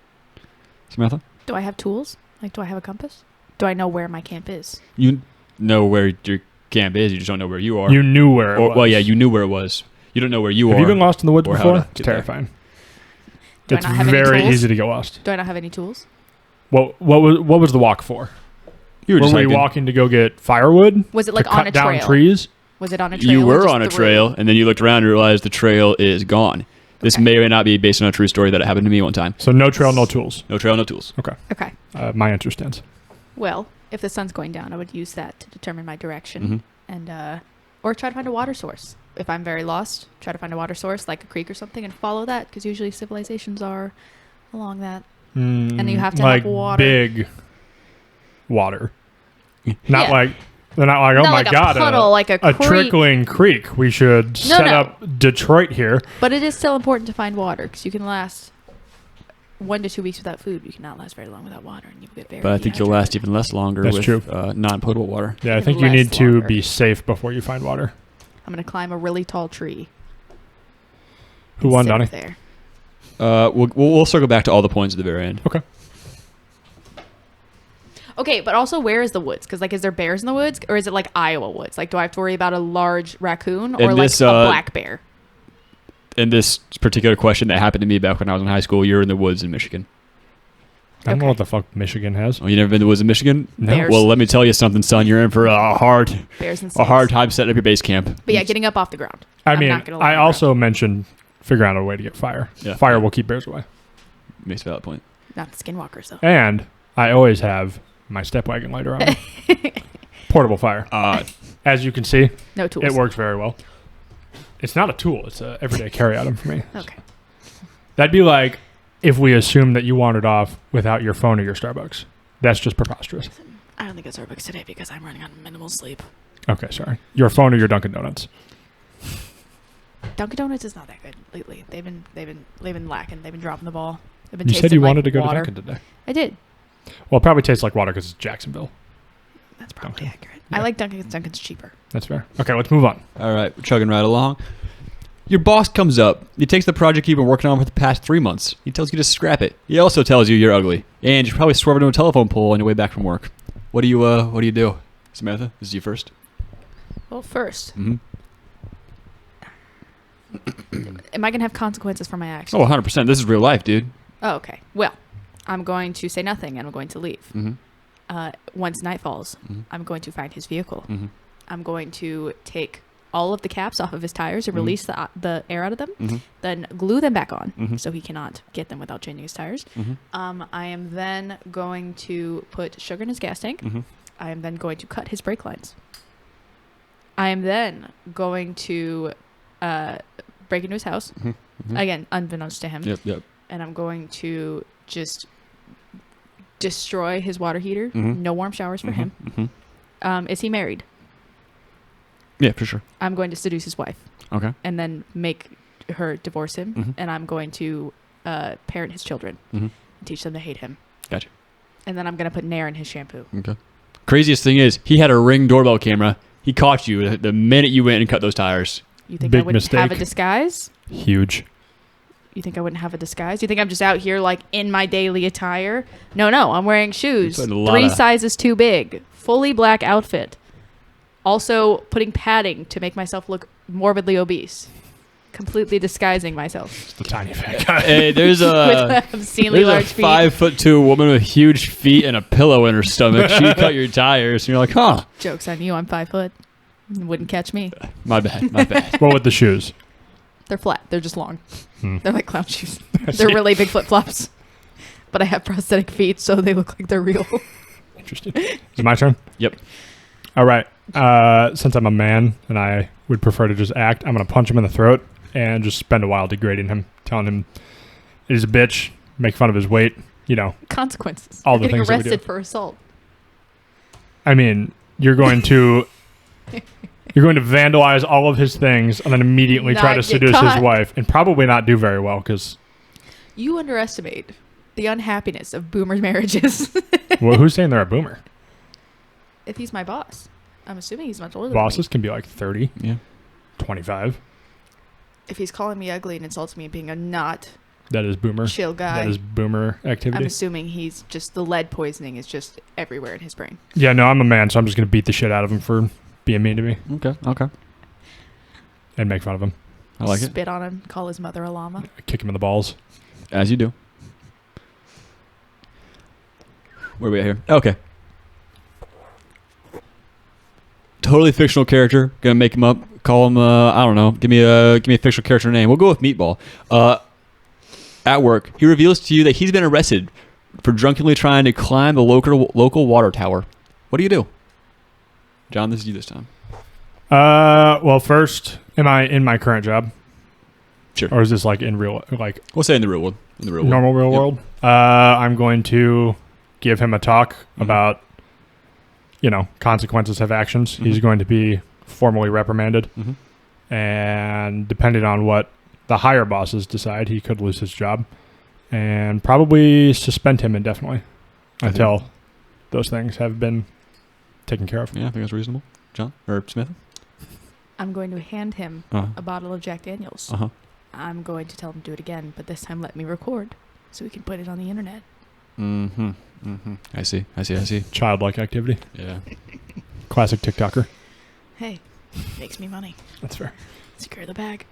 Samantha? Do I have tools? Like, do I have a compass? Do I know where my camp is? You know where your camp is. You just don't know where you are. You knew where it was. Well, yeah, you knew where it was. You don't know where you Have are. you been lost in the woods or how before? to It's get there. terrifying. Do I It's not have any very tools? easy to get lost. Do I not have any tools? What was the walk for? You were Were just we hiking. walking to go get firewood? Was it like to on cut a down trail? trees? Was it on a trail? You or were just on a through? trail, and then you looked around and realized the trail is gone. This Okay. may or may not be based on a true story that happened to me one time. So no trail, no tools. No trail, no tools. Okay. My answer stands. Well, if the sun's going down, I would use that to determine my direction, and or try to find a water source. If I'm very lost, try to find a water source like a creek or something, and follow that, because usually civilizations are along that. And you have to like have water. big water. Not Yeah. like they're not like, oh Not my like a god, puddle, like a creek. trickling creek. We should set no. up Detroit here. But it is still important to find water, because you can last 1 to 2 weeks without food. You cannot last very long without water, and you get very. But I think you'll last dehydrated. even less longer That's with true. non-potable water. Yeah, I Even think you less need to longer. be safe before you find water. I'm gonna climb a really tall tree. Who and won, sit Donnie? There. We'll circle back to all the points at the very end. Okay. Okay, but also, where is the woods? Because, like, is there bears in the woods, or is it like Iowa woods? Like, do I have to worry about a large raccoon or And like this, a black bear? In this particular question that happened to me back when I was in high school, you're in the woods in Michigan. I don't know Okay. what the fuck Michigan has. Oh, you never been to the woods in Michigan? No. Bears. Well, let me tell you something, son. You're in for a hard Bears and a snakes. hard time setting up your base camp. But yeah, getting up off the ground. I I'm mean, not gonna lie I about also mentioned figuring out a way to get fire. Yeah. Fire will keep bears away. Makes a valid point. Not the skinwalkers though. And I always have my step wagon lighter on me. Portable fire. As you can see, No tools. it works very well. It's not a tool. It's a everyday carry item for me. Okay. That'd be like if we assume that you wandered off without your phone or your Starbucks. That's just preposterous. I don't think it's Starbucks today because I'm running on minimal sleep. Okay, sorry. Your phone or your Dunkin' Donuts? Dunkin' Donuts is not that good lately. They've been lacking. They've been dropping the ball. They've been You said tasting you like wanted to go water. to Dunkin' today. I did. Well, it probably tastes like water because it's Jacksonville. That's probably Dunkin'. accurate. Yeah. I like Dunkin'. Dunkin's cheaper. That's fair. Okay, let's move on. All right, we're chugging right along. Your boss comes up. He takes the project you've been working on for the past 3 months. He tells you to scrap it. He also tells you you're ugly, and you probably swerve into a telephone pole on your way back from work. What do you do? Samantha, this is you first. Well, first, Mm-hmm. am I gonna have consequences for my actions? Oh, 100%. This is real life, dude. Oh, okay. Well, I'm going to say nothing and I'm going to leave. Mm-hmm. Once night falls, Mhm. I'm going to find his vehicle. Mm-hmm. I'm going to take all of the caps off of his tires and Mhm. release the air out of them, Mm-hmm. then glue them back on Mhm. so he cannot get them without changing his tires. Mm-hmm. I am then going to put sugar in his gas tank. Mm-hmm. I am then going to cut his brake lines. I am then going to break into his house, Mm-hmm. again, unbeknownst to him. Yep. And I'm going to just destroy his water heater. Mhm. No warm showers for him. Mm-hmm. Is he married? Yeah, for sure. I'm going to seduce his wife Okay. and then make her divorce him. Mhm. And I'm going to parent his children Mm-hmm. and teach them to hate him. Gotcha. And then I'm going to put Nair in his shampoo. Okay. Craziest thing is, he had a Ring doorbell camera. He caught you the minute you went and cut those tires. You think Big I wouldn't have a mistake. disguise? Huge. You think I wouldn't have a disguise? You think I'm just out here like in my daily attire? No, I'm wearing shoes. putting a lot 3 of- sizes too big. Fully black outfit. Also putting padding to make myself look morbidly obese. Completely disguising myself. It's the tiny fat guy. Hey, there's a With obscenely there's a large feet. 5'2" woman with huge feet and a pillow in her stomach. She cut your tires, and you're like, huh? Joke's on you, I'm 5 foot. You wouldn't catch me. My bad. Well, with the shoes. They're flat. They're just long. Hmm. They're like clown shoes. They're really big flip flops. But I have prosthetic feet, so they look like they're real. Interesting. Is it my turn? Yep. All right. Since I'm a man and I would prefer to just act, I'm going to punch him in the throat and just spend a while degrading him, telling him he's a bitch, make fun of his weight, Consequences. All You're the getting things that we arrested do. for assault. I mean, you're going to vandalize all of his things and then immediately try Not to get seduce caught. his wife and probably not do very well because You underestimate the unhappiness of boomer marriages. well, who's saying they're a boomer? If he's my boss. I'm assuming he's much older Bosses than me. can be like 30, Yeah. 25. If he's calling me ugly and insults me being a not That is boomer. chill guy, That is boomer I'm activity. assuming he's just the lead poisoning is just everywhere in his brain. Yeah, no, I'm a man, so I'm just going to beat the shit out of him for being mean to me Okay. and make fun of him. I like it. Spit on him, call his mother a llama. Kick him in the balls. As you do. Where are we at here? Okay. Totally fictional character. Gonna make him up. Call him. I don't know. Give me a fictional character name. We'll go with Meatball. At work, he reveals to you that he's been arrested for drunkenly trying to climb the local water tower. What do you do? John, this is you this time. Well, first, am I in my current job? Sure. Or is this like in real, like We'll say in the real world. In the real world. normal real Yep. world? I'm going to give him a talk Mhm. about, consequences of actions. Mhm. He's going to be formally reprimanded. Mm-hmm. And depending on what the higher bosses decide, he could lose his job and probably suspend him indefinitely until those things have been taken care of. Yeah, I think that's reasonable. John or Smith. I'm going to hand him Uh a bottle of Jack Daniels. huh. I'm going to tell him to do it again, but this time let me record so we can put it on the internet. Mm-hmm. Mm-hmm. I see. Childlike activity. Yeah. Classic TikToker. Hey, makes me money. That's fair. Secure the bag.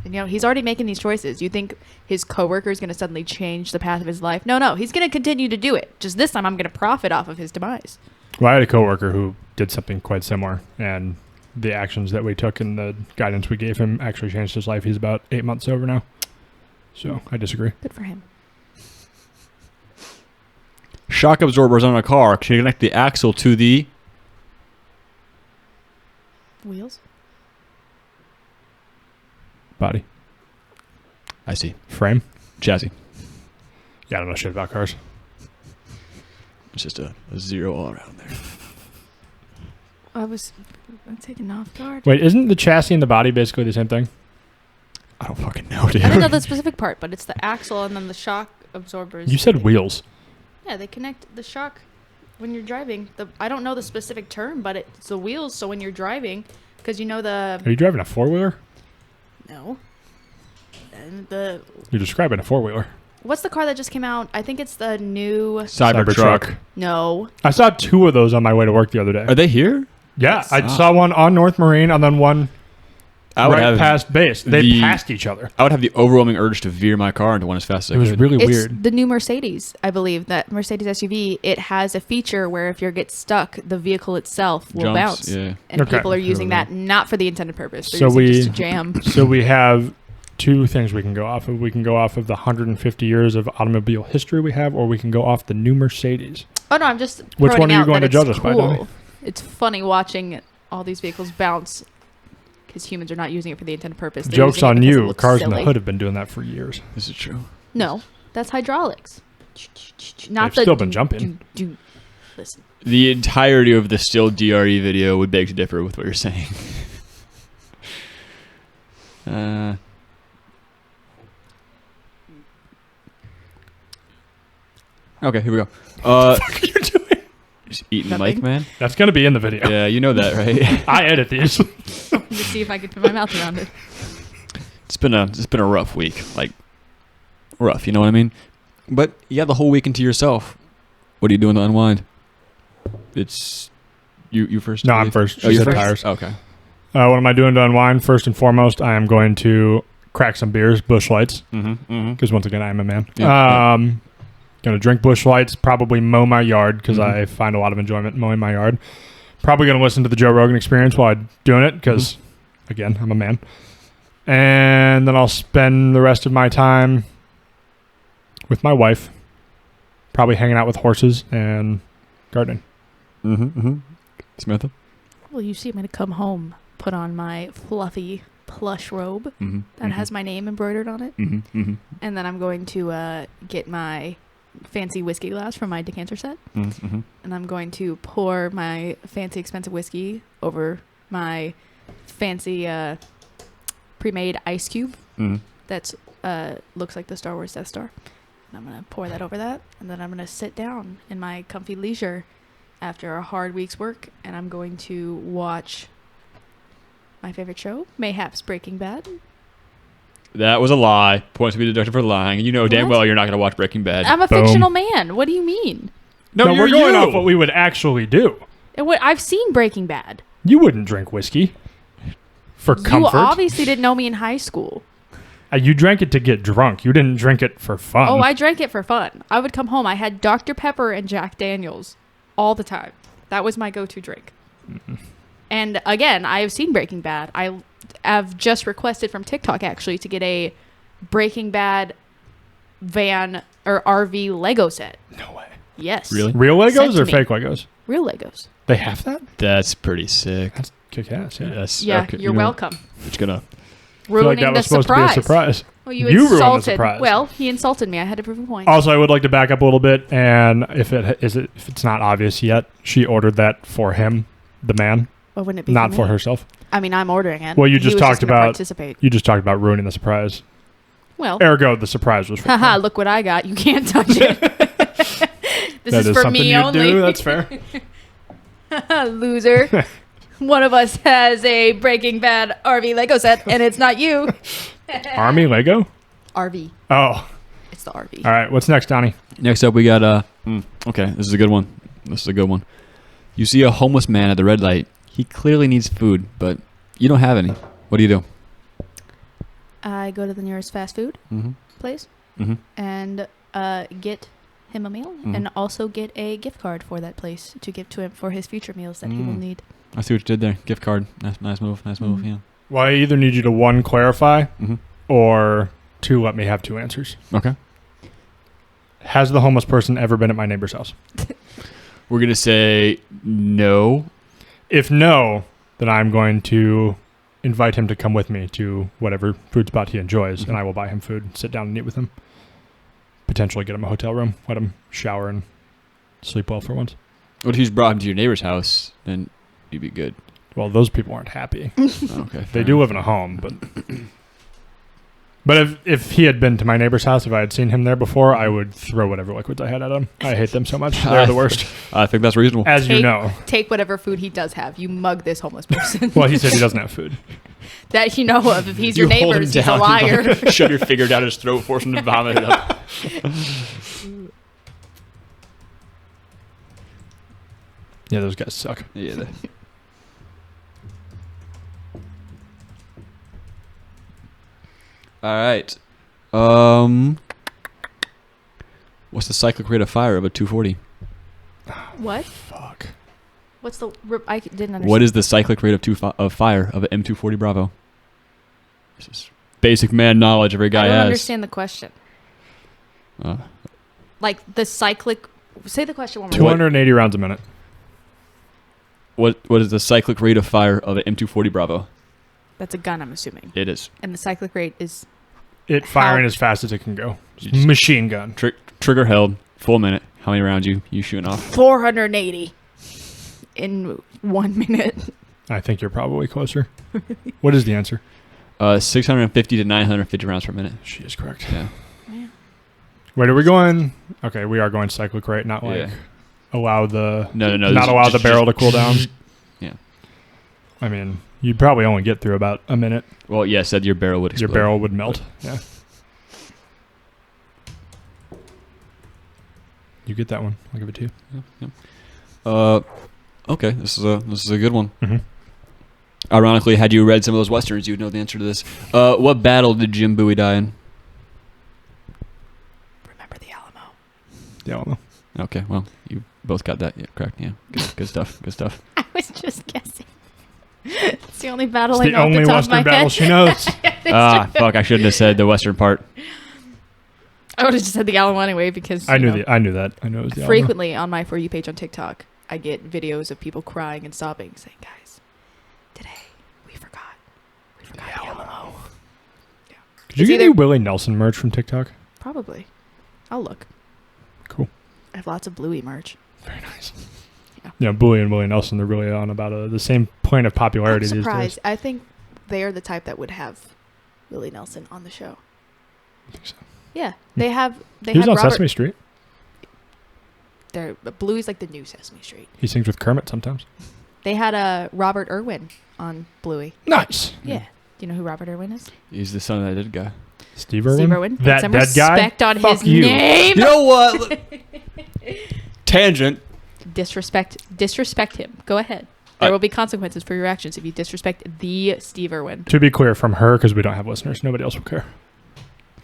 And he's already making these choices. You think his coworker is going to suddenly change the path of his life? No, he's going to continue to do it. Just this time I'm going to profit off of his demise. Well, I had a coworker who did something quite similar, and the actions that we took and the guidance we gave him actually changed his life. He's about 8 months sober now. So I disagree. Good for him. Shock absorbers on a car can connect the axle to the Wheels? Body. I see. Frame. Chassis. Yeah, I don't know shit about cars. It's just a zero all around there. I'm taken off guard. Wait, isn't the chassis and the body basically the same thing? I don't fucking know, dude. I don't know the specific part, but it's the axle and then the shock absorbers. You said wheels. Yeah, they connect the shock when you're driving. I don't know the specific term, but it's the wheels. So when you're driving, because you know Are you driving a four-wheeler? No. And You're describing a four-wheeler. what's the car that just came out? I think it's the new. Cybertruck. No. I saw 2 of those on my way to work the other day. Are they here? Yeah, Yes. I saw one on North Marine and then one right past base. They passed each other. I would have the overwhelming urge to veer my car into one as fast as I It was could. really It's weird. the new Mercedes, I believe. That Mercedes SUV, it has a feature where if you get stuck, the vehicle itself will Jumps, bounce. yeah. And Okay. people are using that not for the intended purpose. They're So using we- just to jam. So we have 2 things we can go off of. We can go off of the 150 years of automobile history we have, or we can go off the new Mercedes. Oh no, I'm just. Which throwing one are you out going that to it's judge us by, cool. Donnie? It's funny watching all these vehicles bounce because humans are not using it for the intended purpose. They're Joke's using it on because it you. looks Cars in silly. the hood have been doing that for years. This is true. No, that's hydraulics. Not They've still been jumping. Listen, The entirety of the still DRE video would beg to differ with what you're saying. Okay, here we go. What are you doing? Just eating Nothing. Mike, man. That's going to be in the video. Yeah, you know that, right? I edit these. to see if I could put my mouth around it. It's been a rough week, like rough. You know what I mean? But you have the whole weekend to yourself. What are you doing to unwind? It's you first. No, I I'm believe? first. Oh, She you're said first. tires. Okay. What am I doing to unwind? First and foremost, I am going to crack some beers, Busch Lights, because once again, I am a man. Yeah, Going to drink Busch Lights, probably mow my yard because Mhm. I find a lot of enjoyment mowing my yard. Probably going to listen to the Joe Rogan Experience while I'm doing it because, again, I'm a man. And then I'll spend the rest of my time with my wife, probably hanging out with horses and gardening. Samantha. Well, you see, I'm going to come home, put on my fluffy plush robe that has my name embroidered on it, and then I'm going to get my fancy whiskey glass from my decanter set, and I'm going to pour my fancy expensive whiskey over my fancy pre-made ice cube that's looks like the Star Wars Death Star. And I'm going to pour that over that, and then I'm going to sit down in my comfy leisure after a hard week's work, and I'm going to watch my favorite show, mayhaps Breaking Bad. That was a lie. Points to be deducted for lying. You know damn What? well you're not going to watch Breaking Bad. I'm a Boom. fictional man. What do you mean? No, you're we're going you. off what we would actually do. I've seen Breaking Bad. You wouldn't drink whiskey for comfort. You obviously didn't know me in high school. You drank it to get drunk. You didn't drink it for fun. Oh, I drank it for fun. I would come home. I had Dr. Pepper and Jack Daniels all the time. That was my go-to drink. And again, I have seen Breaking Bad. I have just requested from TikTok actually to get a Breaking Bad van or RV Lego set. No way. Yes. Really? Real Sent Legos to or me. fake Legos? Real Legos. They have that? That's pretty sick. That's kick ass, yeah. Yes. Yeah, okay, you're you know, welcome. It's gonna. I feel like Ruining that the was supposed surprise. to be a surprise. Well, you You ruined the insulted. surprise. Well, he insulted me. I had to prove a point. Also, I would like to back up a little bit, and if it's not obvious yet, she ordered that for him, the man, Or wouldn't it be not for for me? herself. I mean, I'm ordering it. Well, you He just was talked gonna about- participate. You just talked about ruining the surprise. Well, Ergo, the surprise was for haha, him. look what I got. You can't touch it. This That is for something me you only. do. That's fair. Loser. One of us has a Breaking Bad RV Lego set, and it's not you. Army Lego? RV. Oh, It's the RV. all right. What's next, Donnie? Next up, we got okay, this is a good one. This is a good one. You see a homeless man at the red light. He clearly needs food, but you don't have any. What do you do? I go to the nearest fast food place and get him a meal, and also get a gift card for that place to give to him for his future meals that he will need. I see what you did there. Gift card. Nice move. Nice move. Yeah. Well, I either need you to 1, clarify, Mm-hmm. or 2, let me have 2 answers. Okay. Has the homeless person ever been at my neighbor's house? We're gonna say no. If no, then I'm going to invite him to come with me to whatever food spot he enjoys, and I will buy him food, sit down and eat with him. Potentially get him a hotel room, let him shower and sleep well for once. What if you just brought him to your neighbor's house and you'd be good. Well, those people aren't happy. Okay. They do live in a home, but if he had been to my neighbor's house, if I had seen him there before, I would throw whatever liquids I had at him. I hate them so much. They're the worst. I think that's reasonable. As you know. Take whatever food he does have. You mug this homeless person. Well, he said he doesn't have food. That you know of. If he's your You hold him neighbor's, he's a down, liar. Shove your finger down his throat, force him to vomit it up. Yeah, those guys suck. Yeah. All right. What's the cyclic rate of fire of a 240? What? Fuck. What's the? I didn't understand. What is the cyclic rate of fire of an M240 Bravo? This is basic man knowledge every guy I don't has. understand the question. Like the cyclic. Say the question one more time. 280 rounds a minute. What is the cyclic rate of fire of an M240 Bravo? That's a gun, I'm assuming. It is. And the cyclic rate is It firing as fast as it can go. Just- Machine gun. Trigger held, full minute. How many rounds you shooting off? 480 in 1 minute. I think you're probably closer. What is the answer? 650 to 950 rounds per minute. She is correct. Yeah. Yeah. Wait, are we going? Okay, we are going cyclic rate, not like Yeah. allow the No. not allow the barrel to cool down. Yeah. I mean, you'd probably only get through about a minute. Well, yeah, said your barrel would explode. Your barrel would melt. Yeah. You get that one. I'll give it to you. Okay, this is a good one. Mm-hmm. Ironically, had you read some of those westerns, you'd know the answer to this. What battle did Jim Bowie die in? Remember the Alamo. Yeah, I don't know. Okay, well, you both got that. Yeah, correct. Yeah, good stuff. Good stuff. I was just guessing. It's the only battle It's I the know off only the top Western of my battle head. she knows. Fuck! I shouldn't have said the western part. I would have just said the Alamo anyway because I you knew know, I knew that. I know it was the Alamo. frequently on my For You page on TikTok, I get videos of people crying and sobbing, saying, "Guys, today we forgot the Alamo." Could you It's get either- any Willie Nelson merch from TikTok? Probably. I'll look. Cool. I have lots of Bluey merch. Very nice. Yeah. Yeah, Bowie and Willie Nelson, they're really on about the same point of popularity I'm these surprised. days. I think they are the type that would have Willie Nelson on the show. I think so. Yeah, they have. They He was had on Robert. Sesame Street. Bluey's like the new Sesame Street. He sings with Kermit sometimes. They had Robert Irwin on Bluey. Nice. Yeah. Do you know who Robert Irwin is? He's the son of that dead guy. Steve Irwin? Steve Irwin. Put That some dead guy? respect on Fuck his you. name. You know what? Tangent. Disrespect him. Go ahead. There will be consequences for your actions if you disrespect the Steve Irwin. To be clear, from her, because we don't have listeners. Nobody else will care.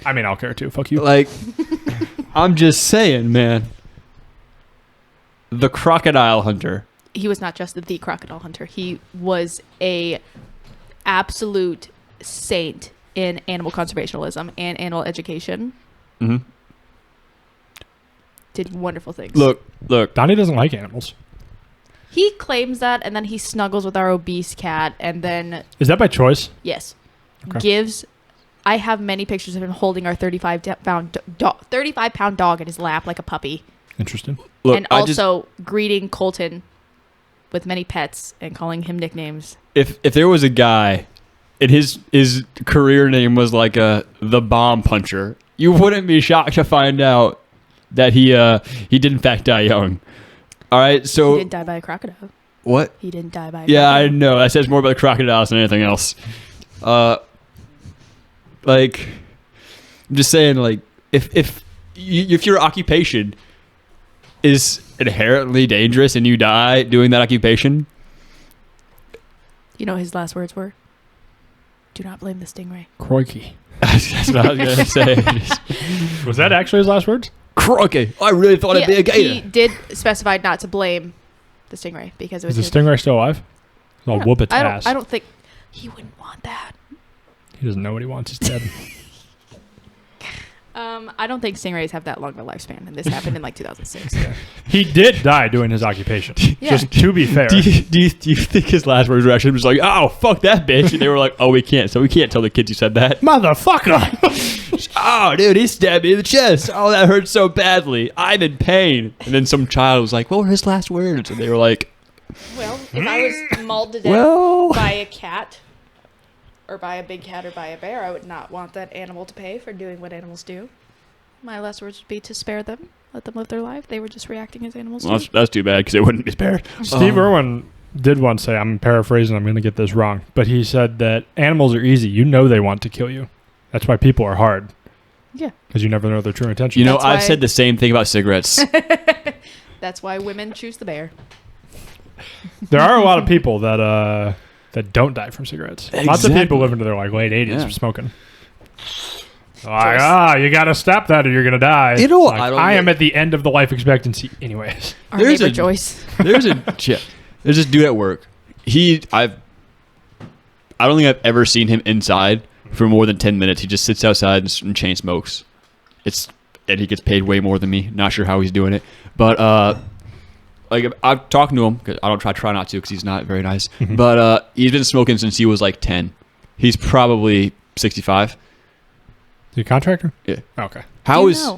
I mean, I'll care too. Fuck you. Like, I'm just saying, man. The crocodile hunter. He was not just the crocodile hunter. He was a absolute saint in animal conservationism and animal education. Mm-hmm. Did wonderful things. Look. Donnie doesn't like animals. He claims that, and then he snuggles with our obese cat, and then Is that by choice? yes, Okay. gives. I have many pictures of him holding our 35-pound dog in his lap like a puppy, Interesting. Look. and also greeting Colton with many pets and calling him nicknames. If there was a guy, and his career name was like the bomb puncher, you wouldn't be shocked to find out that he did in fact die young. All right, so He didn't die by a crocodile. what? He didn't die by a Yeah, I crocodile. know. That says more about the crocodiles than anything else. Like, I'm just saying, like, if your occupation is inherently dangerous and you die doing that occupation, You know what his last words were? Do not blame the stingray. Crikey. that's what I was gonna say. Was that actually his last words? Crikey! I really thought it'd be a He gator. did specify not to blame the stingray because it was Is the his- stingray still alive? I'll Yeah, whoop its I ass. don't think he wouldn't want that. He doesn't know what he wants. He's dead. I don't think stingrays have that long of a lifespan, and this happened in like 2006. He did die doing his occupation. Yeah. Just to be fair. Do you think his last words were actually just like, "Oh, fuck that bitch," and they were like, "Oh, we can't tell the kids you said that." Motherfucker! Oh, dude, he stabbed me in the chest. Oh, that hurt so badly. I'm in pain. And then some child was like, "What were his last words?" And they were like, Well, if I was mauled to death Well, by a cat, or by a big cat or by a bear, I would not want that animal to pay for doing what animals do. My last words would be to spare them, let them live their life. They were just reacting as animals do. that's too bad because it wouldn't be spared. Steve Irwin did once say, I'm paraphrasing, I'm going to get this wrong, but he said that animals are easy. You know they want to kill you. That's why people are hard. Yeah. Because you never know their true intention. You know, That's I've why- said the same thing about cigarettes. That's why women choose the bear. There are a lot of people that don't die from cigarettes. Lots of Exactly. people live into their like late 80s Yeah. from smoking. Like, you got to stop that or you're going to die. You know, Like, I don't I am get- at the end of the life expectancy anyways. Our There's neighbor a- Joyce. There's this dude at work. I don't think I've ever seen him inside for more than 10 minutes. He just sits outside and chain smokes. And he gets paid way more than me. Not sure how he's doing it, but like I've talked to him. 'Cause I try not to because he's not very nice. Mhm. But he's been smoking since he was like 10. He's probably 65. You a contractor? Yeah. Okay. How is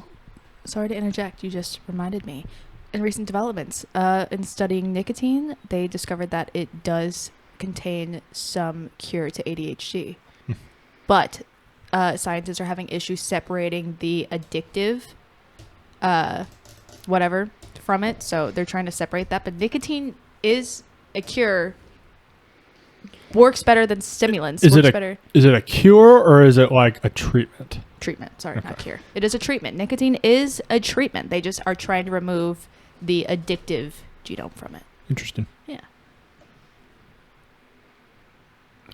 Sorry to interject. You just reminded me. In recent developments, in studying nicotine, they discovered that it does contain some cure to ADHD. But scientists are having issues separating the addictive whatever from it. So they're trying to separate that. But nicotine is a cure. Works better than stimulants. Is Works it better. Is it a cure or is it like a treatment? Treatment. Sorry, not cure. It is a treatment. Nicotine is a treatment. They just are trying to remove the addictive genome from it. Interesting. Yeah.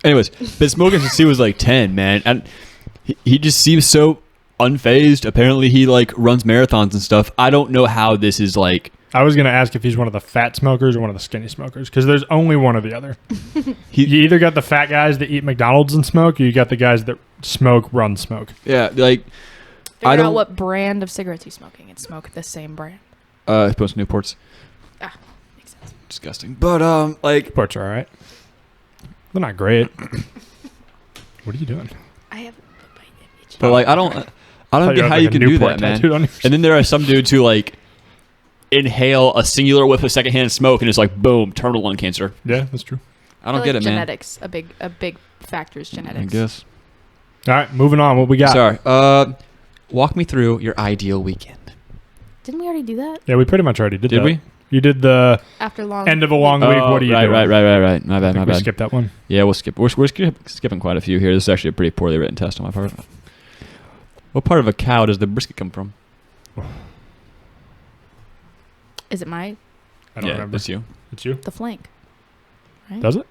Anyways, been smoking since he was like 10, man. And he just seems so unfazed. Apparently he like runs marathons and stuff. I don't know how this is like. I was going to ask if he's one of the fat smokers or one of the skinny smokers because there's only one or the other. You either got the fat guys that eat McDonald's and smoke or you got the guys that smoke, run, smoke. Yeah, like Figure don't- out what brand of cigarettes he's smoking and smoke the same brand. post Newports. Makes sense. Disgusting. But like Sports are all right. They're not great. What are you doing? I have. but like I don't get how you can do that, man. And then there are some dudes who like inhale a singular whiff of secondhand smoke and it's like boom, terminal lung cancer. Yeah, that's true. I don't get it, man. Genetics, a big factor is genetics. I guess. All right, moving on. What we got? Sorry. Walk me through your ideal weekend. Didn't we already do that Yeah, we pretty much already did that. Did we? You did the after long end of a long week. What are you right, doing? Right. My bad. I think we skipped that one. Yeah, we'll skip. We're skipping quite a few here. This is actually a pretty poorly written test on my part. What part of a cow does the brisket come from? Is it my I don't remember. It's you. It's you. the flank? Right? Does it?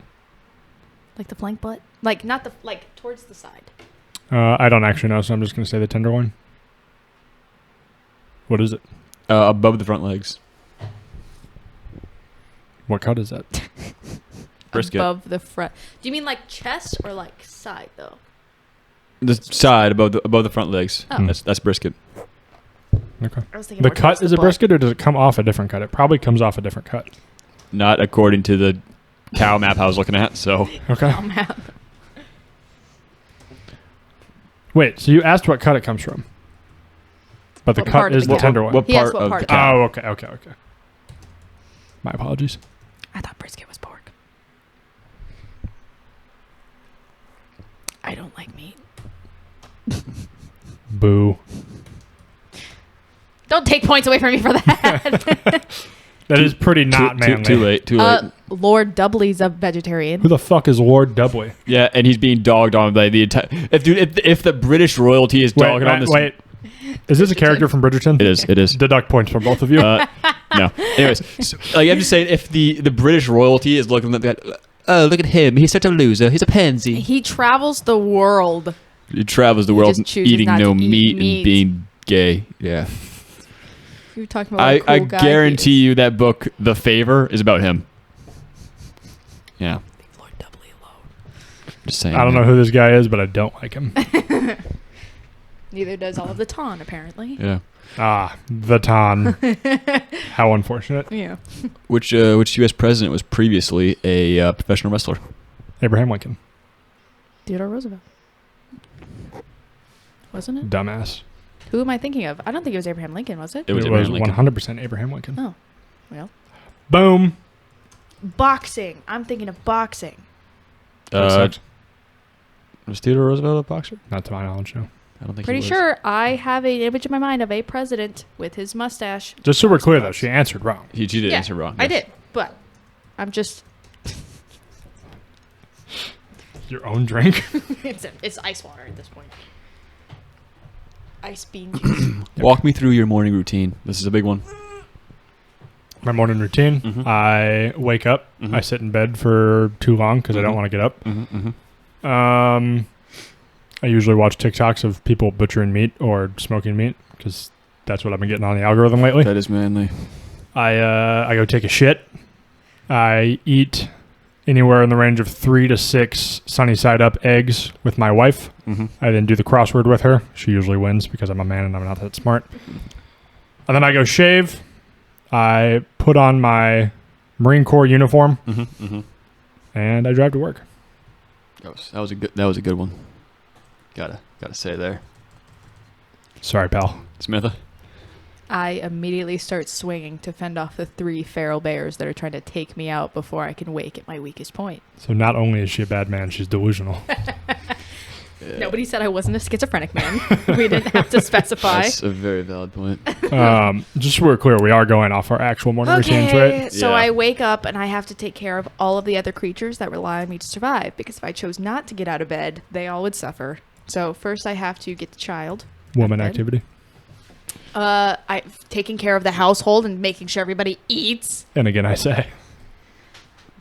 Like the flank butt? Like not the like towards the side. I don't actually know, so I'm just going to say the tenderloin. What is it? Above the front legs. What cut is that? Brisket. Above the front. Do you mean like chest or like side though? The side above the front legs. Oh. That's brisket. Okay. I was thinking The more towards cut is the a butt. brisket, or does it come off a different cut? It probably comes off a different cut. Not according to the cow map I was looking at. So Okay. Oh, man. Wait, so you asked what cut it comes from, but the What part cut of is the the cow? tenderloin. what He asked part what of part the of the cow? Oh, okay. My apologies. I thought brisket was pork. I don't like meat. Boo. Don't take points away from me for that. That is pretty not manly. Too late. Too late. Lord Dudley's a vegetarian. Who the fuck is Lord Dudley? Yeah, and he's being dogged on by the entire. If the British royalty is dogging on this, Wait. Is this a character from Bridgerton? it is. Deduct points from both of you. No. Anyways, so, like I'm just saying, if the British royalty is looking at that, oh look at him, he's such a loser, he's a pansy. He travels the world. He travels the He world just chooses eating not no to eat meat meat. and being gay. Yeah, You're talking about a cool I guy. guarantee you that book, The Favor, is about him. Yeah, Leave Lord Dudley alone. just saying. I don't know who this guy is, but I don't like him. Neither does all of the Ton, apparently. Yeah, The Ton. How unfortunate. Yeah. which U.S. president was previously a professional wrestler? Abraham Lincoln. Theodore Roosevelt. Wasn't it? Dumbass. Who am I thinking of? I don't think it was Abraham Lincoln, was it? It was It Abraham was Lincoln. 100% Abraham Lincoln. Oh, well. Boom. Boxing. I'm thinking of boxing. Was Theodore Roosevelt a boxer? Not to my knowledge, no. I don't think Pretty he was. sure I have an image in my mind of a president with his mustache. Just so we're clear, though, she answered wrong. She did answer wrong. I yes. did, but I'm just. Your own drink? It's ice water at this point. Ice bean juice. Walk me through your morning routine. This is a big one. My morning routine, Mhm. I wake up, Mhm. I sit in bed for too long because I don't Mhm. want to get up. Mm-hmm, mm-hmm. I usually watch TikToks of people butchering meat or smoking meat because that's what I've been getting on the algorithm lately. That is manly. I go take a shit. I eat anywhere in the range of 3 to 6 sunny side up eggs with my wife. Mm-hmm. I then do the crossword with her. She usually wins because I'm a man and I'm not that smart. And then I go shave. I put on my Marine Corps uniform Mm-hmm. Mm-hmm. and I drive to work. That was a good one. Gotta say there. Sorry, pal. Samantha. I immediately start swinging to fend off the 3 feral bears that are trying to take me out before I can wake at my weakest point. So not only is she a bad man, she's delusional. Yeah. Nobody said I wasn't a schizophrenic man. We didn't have to specify. That's a very valid point. Just so we're clear, we are going off our actual morning routines, right? So Yeah. I wake up and I have to take care of all of the other creatures that rely on me to survive, because if I chose not to get out of bed, they all would suffer. So first I have to get the child. Woman Bed. activity. I've taken care of the household and making sure everybody eats. And again, I say,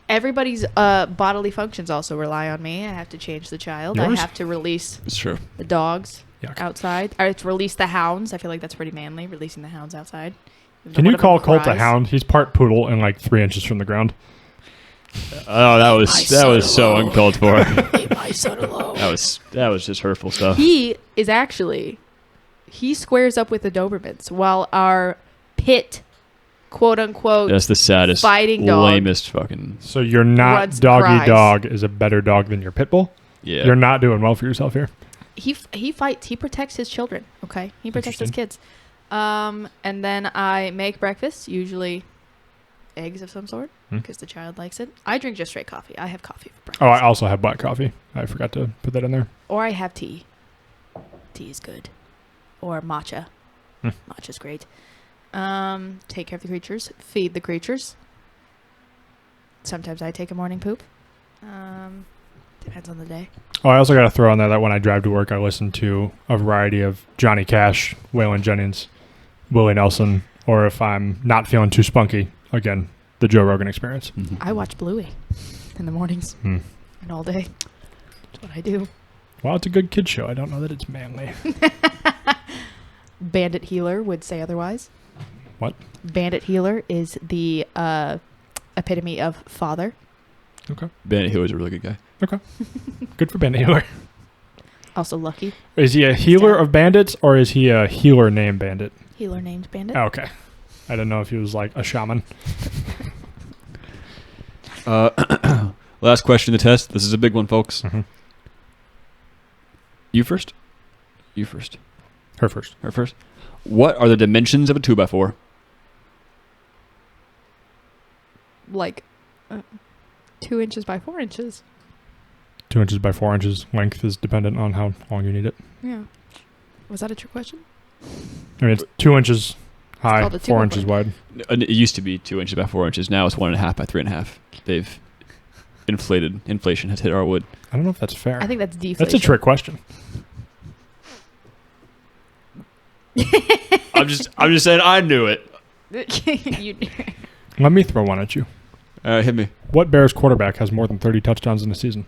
Everybody's bodily functions also rely on me. I have to change the child. Yours? I have to release It's true. the dogs Yuck. outside. I have to release the hounds. I feel like that's pretty manly, releasing the hounds outside. Even can though you one of call them Colt a cries. hound? He's part poodle and like 3 inches from the ground. Oh, that was so uncalled for. Leave my son alone. that was just hurtful stuff. He is actually, he squares up with the Dobermans, while our pit, quote unquote, That's the saddest, fighting dog. lamest fucking. So you're not Runs and doggy cries. dog is a better dog than your pit bull? Yeah. You're not doing well for yourself here. he fights. He protects his children. Okay, he protects his Interesting. kids. And then I make breakfast, usually eggs of some sort, Hmm. because the child likes it. I drink just straight coffee. I have coffee for breakfast. Oh, I also have black coffee. I forgot to put that in there. Or I have tea. Tea is good. Or matcha. Hmm. Matcha's great. Take care of the creatures. Feed the creatures. Sometimes I take a morning poop. Depends on the day. Oh, I also got to throw on there that when I drive to work, I listen to a variety of Johnny Cash, Waylon Jennings, Willie Nelson, or if I'm not feeling too spunky, again, the Joe Rogan Experience. Mhm. I watch Bluey in the mornings Hmm. and all day. That's what I do. Well, it's a good kid show. I don't know that it's manly. Bandit Healer would say otherwise. What? Bandit Healer is the epitome of father. Okay. Bandit Hill is a really good guy. Good for Bandit Healer. Also Lucky. Is he a healer of bandits or is he a healer named Bandit? Healer named Bandit. Oh, okay. I didn't know if he was like a shaman. Last question of the test. This is a big one, folks. Mhm. You first. You first. Her first. Her first. What are the dimensions of a 2x4? Like 2 inches by 4 inches. 2 inches by 4 inches. Length is dependent on how long you need it. Yeah. Was that a trick question? I mean, it's 2 inches high, called a 4 2x4. inches wide. It used to be 2 inches by 4 inches. Now it's 1.5 by 3.5. They've inflated. Inflation has hit our wood. I don't know if that's fair. I think that's deflation. That's a trick question. I'm just saying. I knew it. You- Let me throw one at you. Hit me. What Bears quarterback has more than 30 touchdowns in a season?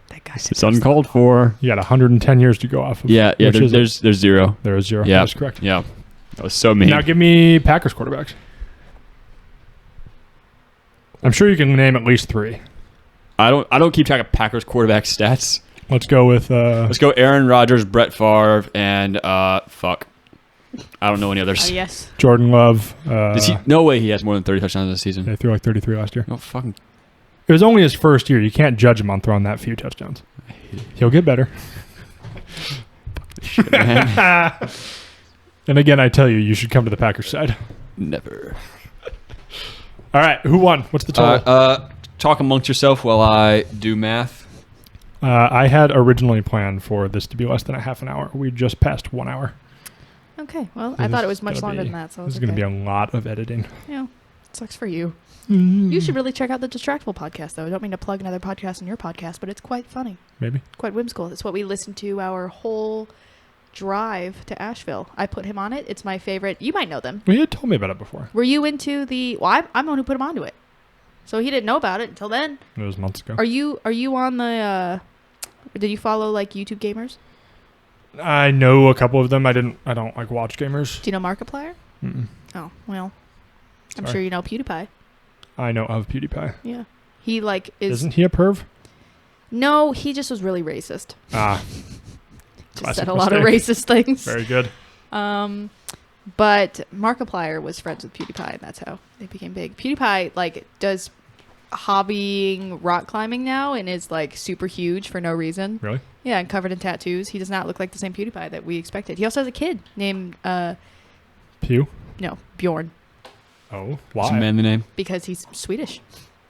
that guy It's uncalled for. You got 110 years to go off of. Yeah. Which is it? There's 0. There is 0. Yeah. That's correct. Yeah. That was so mean. Now give me Packers quarterbacks. I'm sure you can name at least 3. I don't keep track of Packers quarterback stats. Let's go with Let's go Aaron Rodgers, Brett Favre, and fuck. I don't know any others. yes. Jordan Love. No way he has more than 30 touchdowns this season. He threw like 33 last year. No fucking. It was only his first year. You can't judge him on throwing that few touchdowns. He'll get better. Shit, man. And again, I tell you, you should come to the Packers side. Never. All right, who won? What's the total? Talk amongst yourself while I do math. I had originally planned for this to be less than a half an hour. We just passed 1 hour. Okay, well, I thought it was much longer than that, so This is going to be a lot of editing. Yeah, sucks for you. You should really check out the Distractable podcast, though. I don't mean to plug another podcast in your podcast, but it's quite funny. Maybe. Quite whimsical. It's what we listened to our whole drive to Asheville. I put him on it. It's my favorite. You might know them. Well, you had told me about it before. Were you into the... Well, I'm the one who put him onto it. So he didn't know about it until then. It was months ago. Are you on the... did you follow, like, YouTube gamers? I know a couple of them. I don't like watch gamers. Do you know Markiplier? Mm-mm. Oh, well. I'm Sorry. sure you know PewDiePie. I know of PewDiePie. Yeah. He, like, is... Isn't he a perv? No, he just was really racist. Ah. Just said a lot of racist things. Very good. But Markiplier was friends with PewDiePie, and that's how they became big. PewDiePie, like, does hobbying rock climbing now and is, like, super huge for no reason. Really? Yeah, and covered in tattoos. He does not look like the same PewDiePie that we expected. He also has a kid named, Pew? no, Bjorn, Oh, What's the why? manly name? because he's Swedish.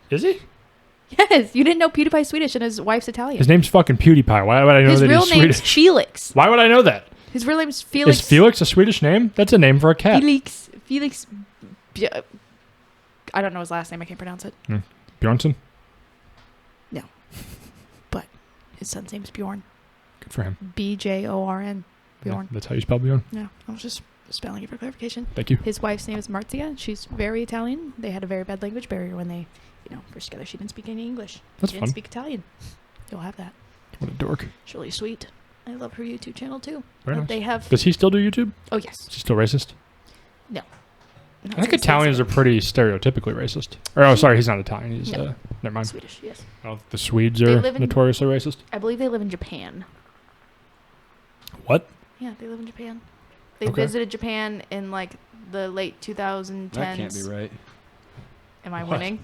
Is he? Yes, you didn't know PewDiePie's Swedish and his wife's Italian. His name's fucking PewDiePie. Why would I know His that real he's name's Swedish? Felix. Why would I know that? His real name's Felix. Is Felix a Swedish name? That's a name for a cat. Felix. I don't know his last name. I can't pronounce it. Bjornsson? But his son's name's Bjorn. Good for him. Bjorn. Yeah, Bjorn. that's how you spell Bjorn. Yeah, I was just spelling it for clarification. Thank you. His wife's name is Marzia. She's very Italian. They had a very bad language barrier when they, first together. She didn't speak any English. That's she fun. didn't speak Italian. You'll have that. What a dork. It's really sweet. I love her YouTube channel too. Very nice. They have. Does he still do YouTube? Oh yes. Is he still racist? No. I think Italians are pretty stereotypically racist. Or, oh, sorry, he's not Italian. He's, No. never mind. Swedish. Yes. Oh, the Swedes They are live in- notoriously racist. I believe they live in Japan. What? Yeah, they live in Japan. They Okay. visited Japan in like the late 2010s. That can't be right. Am I What? winning?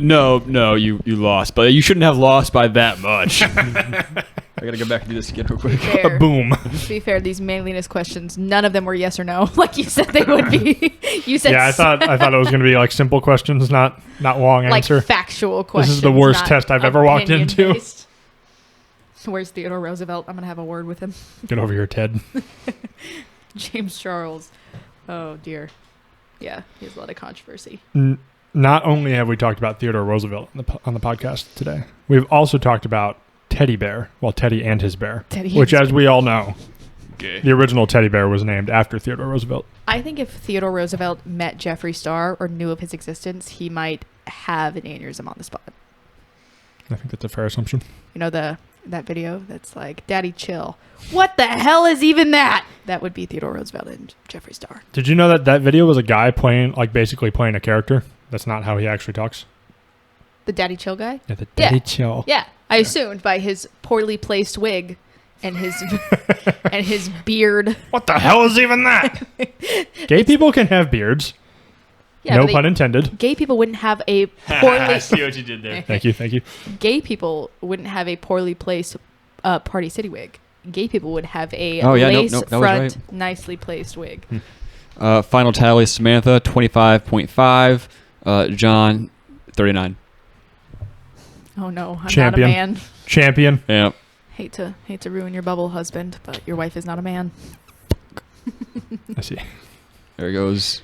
No, you lost, but you shouldn't have lost by that much. I gotta go back and do this again real quick. Fair. Boom. To be fair, these manliness questions, none of them were yes or no, like you said they would be. You said Yeah, I thought it was going to be like simple questions, not long like answer. factual questions. This is the worst not test I've ever walked into. opinion-based. Where's Theodore Roosevelt? I'm gonna have a word with him. Get over here, Ted. James Charles. Oh dear. Yeah, he has a lot of controversy. Not only have we talked about Theodore Roosevelt on the podcast today, we've also talked about Teddy Bear. Well, Teddy and his bear. Teddy which, and as we all know, Okay. the original teddy bear was named after Theodore Roosevelt. I think if Theodore Roosevelt met Jeffree Star or knew of his existence, he might have an aneurysm on the spot. I think that's a fair assumption. You know that video that's like, "Daddy, chill." What the hell is even that? That would be Theodore Roosevelt and Jeffree Star. Did you know that video was a guy basically playing a character? That's not how he actually talks. The Daddy Chill guy? Yeah, the Daddy Chill. Yeah, I assumed by his poorly placed wig and his and his beard. What the hell is even that? Gay people can have beards. Yeah, No but pun intended. Gay people wouldn't have a I poorly. see what you did there. Thank you. Gay people wouldn't have a poorly placed Party City wig. Gay people would have a Oh, yeah, lace nope, that was front, right. nicely placed wig. Final tally: Samantha 25.5, John 39. Oh no, I'm Champion. not a man. Champion. Yeah. Hate to ruin your bubble, husband, but your wife is not a man. I see. There goes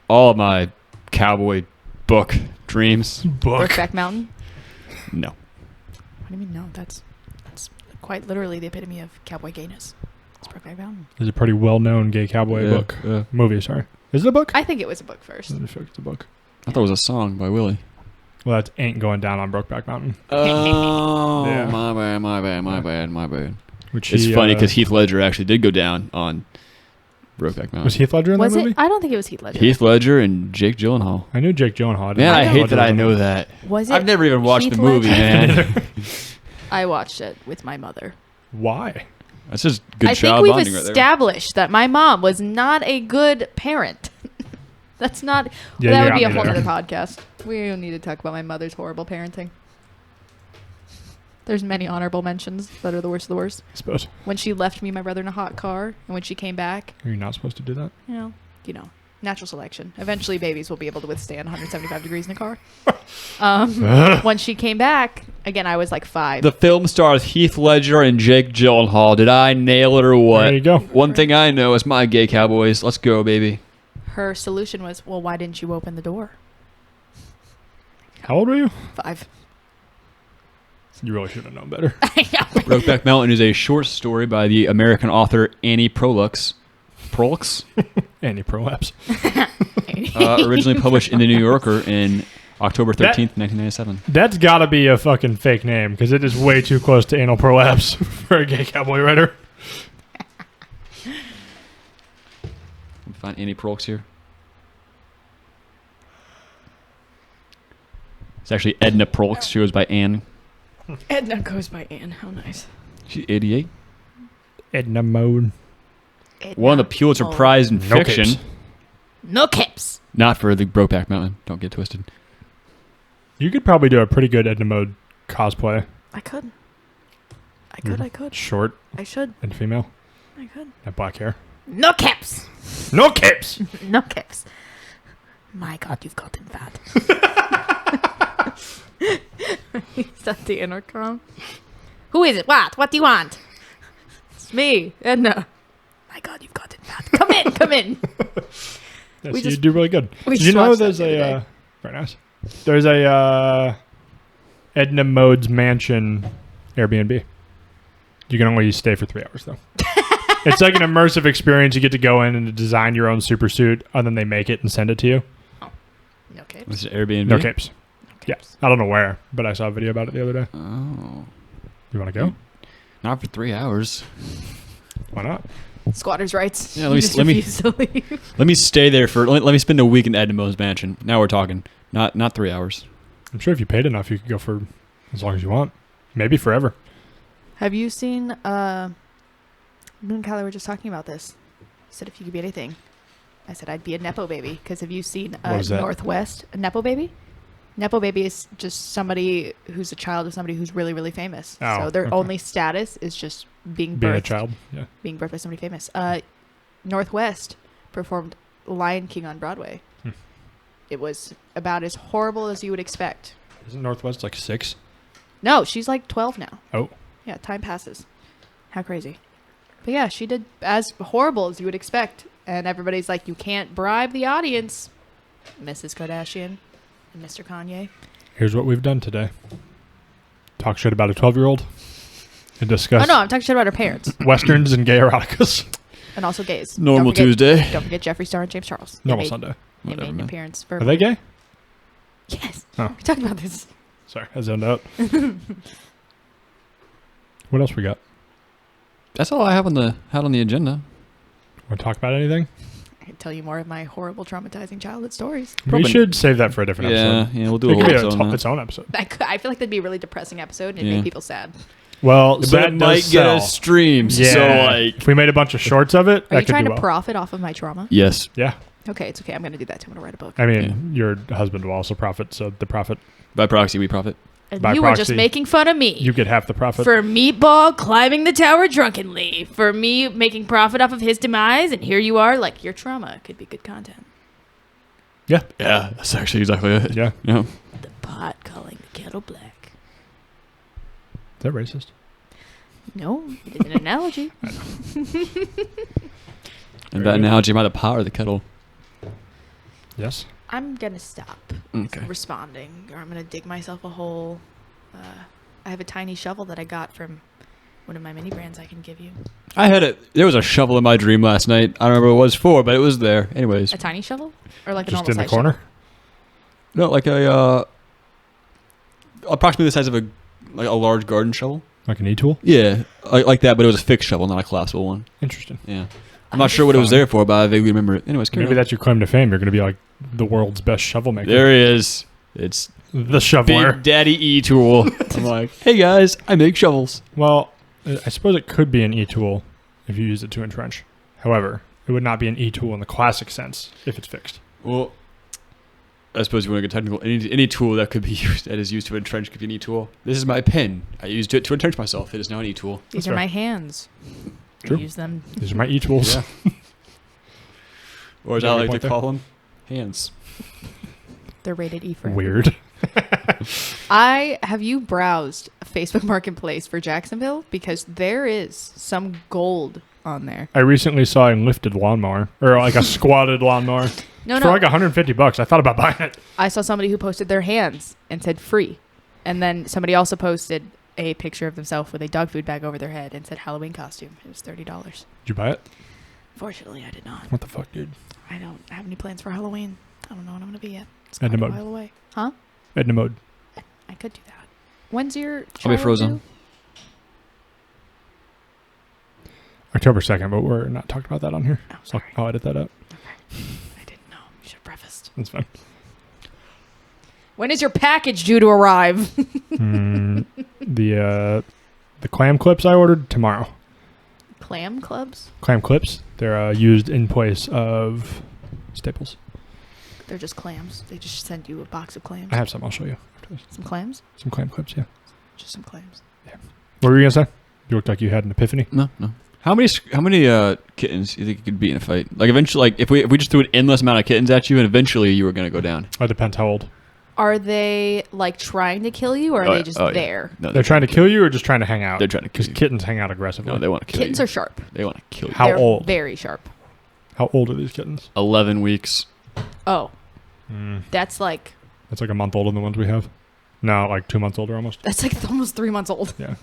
all of my cowboy book dreams. Book. Brokeback Mountain. No. What do you mean no? That's quite literally the epitome of cowboy gayness. It's Brokeback Mountain. It's a pretty well-known gay cowboy book. Yeah. Movie, sorry. Is it a book? I think it was a book first. I'm sure it's a book. I thought it was a song by Willie. Well, that ain't going down on Brokeback Mountain. Oh, Yeah. my bad. Which It's he, funny because Heath Ledger actually did go down on Brokeback Mountain. was Heath Ledger in Was that it? movie? I don't think it was Heath Ledger. Heath Ledger and Jake Gyllenhaal. I knew Jake Gyllenhaal. Man, I know. hate that I know that. Was it? I've never even watched Heath the movie, Ledger? man. I watched it with my mother. Why? That's just good I child think we've bonding right there. established that my mom was not a good parent. That's not. Yeah, that you would be got a me whole there. other podcast. We don't need to talk about my mother's horrible parenting. There's many honorable mentions that are the worst of the worst. I suppose. When she left me and my brother in a hot car, and when she came back, Are you not supposed to do that? you know, natural selection. Eventually, babies will be able to withstand 175 degrees in a car. When she came back, again, I was like 5. The film stars Heath Ledger and Jake Gyllenhaal. Did I nail it or what? There you go. One thing I know is my gay cowboys. Let's go, baby. Her solution was, well, why didn't you open the door? How old were you? 5. You really should have known better. I know. Brokeback Mountain is a short story by the American author Annie Prolux. Prolux? Any prolapse. Originally published in the New Yorker in October 13th, 1997. That's got to be a fucking fake name because it is way too close to anal prolapse for a gay cowboy writer. Find Annie Prolux here. It's actually Edna Prolux. She goes by Anne. Edna goes by Anne. How nice. She's 88. Edna Mode. Edna. Won the Pulitzer Prize in No fiction. capes. No caps. Not for the Brokeback Mountain. Don't get twisted. You could probably do a pretty good Edna Mode cosplay. I could. You're I could. Short I should. and female. I could. And black hair. No caps. No capes! No caps. My God, you've gotten fat. Is that the intercom? Who is it? What do you want? It's me, Edna. My God, you've gotten fat. Come in, come in. Yes, We you just- do really good. we Did you just know watched there's that the other a... day. very nice. There's a Edna Mode's Mansion Airbnb. You can only stay for 3 hours, though. It's like an immersive experience. You get to go in and design your own super suit, and then they make it and send it to you. No capes. This is Airbnb. No capes. No Yeah. capes. I don't know where, but I saw a video about it the other day. Oh. You want to go? Not for 3 hours. Why not? Squatters' rights. Yeah, let me- You just let me- refuse to leave. Let me stay there for... Let me spend a week in Edna Mode's mansion. Now we're talking. Not 3 hours. I'm sure if you paid enough, you could go for as long as you want. Maybe forever. Have you seen, me and Kylie were just talking about this. He said if you could be anything. I said I'd be a Nepo baby. Because have you seen What is that? Northwest? A Nepo baby? Nepo baby is just somebody who's a child of somebody who's really, really famous. Oh, so their okay. only status is just being Being a birthed. child. Yeah. Being birthed by somebody famous. Northwest performed Lion King on Broadway. Hmm. It was about as horrible as you would expect. Isn't Northwest like 6? No, she's like 12 now. Oh. Yeah, time passes. How crazy. But yeah, she did as horrible as you would expect. And everybody's like, you can't bribe the audience. Mrs. Kardashian and Mr. Kanye. Here's what we've done today. Talk shit about a 12-year-old and discuss Oh no, I'm talking shit about her parents. Westerns and gay eroticas. And also gays. Normal Don't forget- Tuesday. Don't forget Jeffree Star and James Charles. They Normal made- Sunday. They Whatever, made an man. appearance for... Are they gay? Yes. Oh. We talked about this. Sorry, I zoned out. What else we got? That's all I have on the agenda. Want to talk about anything? I could tell you more of my horrible, traumatizing childhood stories. We should save that for a different episode. Yeah, we'll do It a could whole be episode on that. its own episode. I feel like that'd be a really depressing episode and it'd Yeah. make people sad. Well, But that it might does get sell. us streams. Yeah. So like, if we made a bunch of shorts of it, Are that you could trying do to well. profit off of my trauma? yes. Yeah. Okay, it's okay. I'm going to do that too. I'm going to write a book. I mean, your husband will also profit, so the profit, By proxy, we profit. And by you were just proxy, making fun of me. you get half the profit. For Meatball climbing the tower drunkenly. For me making profit off of his demise. And here you are, like, your trauma could be good content. Yeah. Yeah, that's actually exactly it. Yeah. Yeah. The pot calling the kettle black. Is that racist? No, it is an analogy. And that analogy by the power of the kettle. Yes. I'm going to stop Okay. responding. Or I'm going to dig myself a hole. I have a tiny shovel that I got from one of my mini brands I can give you. I had it. There was a shovel in my dream last night. I don't remember what it was for, but it was there. Anyways. A tiny shovel? Or like a Just normal in the size corner? shovel? No, like a approximately the size of a large garden shovel. Like an e-tool? Yeah, like that, but it was a fixed shovel, not a collapsible one. Interesting. Yeah. I'm not sure what it was Fun. there for, but I vaguely remember it. Anyways, carry Maybe on. that's your claim to fame. You're going to be like the world's best shovel maker. There he is. It's The shoveler. Big Daddy E-Tool. I'm like, hey guys, I make shovels. Well, I suppose it could be an e-tool if you use it to entrench. However, it would not be an e-tool in the classic sense if it's fixed. Well, I suppose you want to get technical. Any tool that could be used that is used to entrench could be an e-tool. This is my pen. I used it to entrench myself. It is now an e-tool. These are my hands. True. I use them. These are my e-tools. Yeah. Or as I like to call them, hands. They're rated E for Weird. Have you browsed Facebook Marketplace for Jacksonville? Because there is some gold on there. I recently saw a lifted lawnmower, or like a squatted lawnmower. No, for like $150. I thought about buying it. I saw somebody who posted their hands and said free. And then somebody also posted a picture of themselves with a dog food bag over their head and said Halloween costume. It was $30. Did you buy it? Fortunately, I did not. What the fuck, dude? I don't have any plans for Halloween. I don't know what I'm going to be yet. It's Edna quite a mode. while away. Huh? Edna mode. I could do that. When's your I'll be child frozen. due? October 2nd, but we're not talking about that on here. Oh, sorry. I'll edit that out. Okay. I didn't know. You should have prefaced. That's fine. When is your package due to arrive? The clam clips I ordered tomorrow. Clam clubs? Clam clips. They're used in place of staples. They're just clams. They just send you a box of clams. I have some. I'll show you. After this. Some clams? Some clam clips, yeah. Just some clams. What were you going to say? You looked like you had an epiphany. No. How many kittens do you think you could beat in a fight? Like eventually, like if we just threw an endless amount of kittens at you, and eventually you were gonna go down. It depends how old. Are they like trying to kill you, or are they just there? No, They're trying to kill you or just trying to hang out? They're trying to kill Because you. kittens hang out aggressively. No, they want to kill Kittens you. are sharp. They want to kill you. How They're old? Very sharp. How old are these kittens? 11 weeks. Oh, that's like That's like a month older than the ones we have. No, like 2 months older almost. almost 3 months old. Yeah.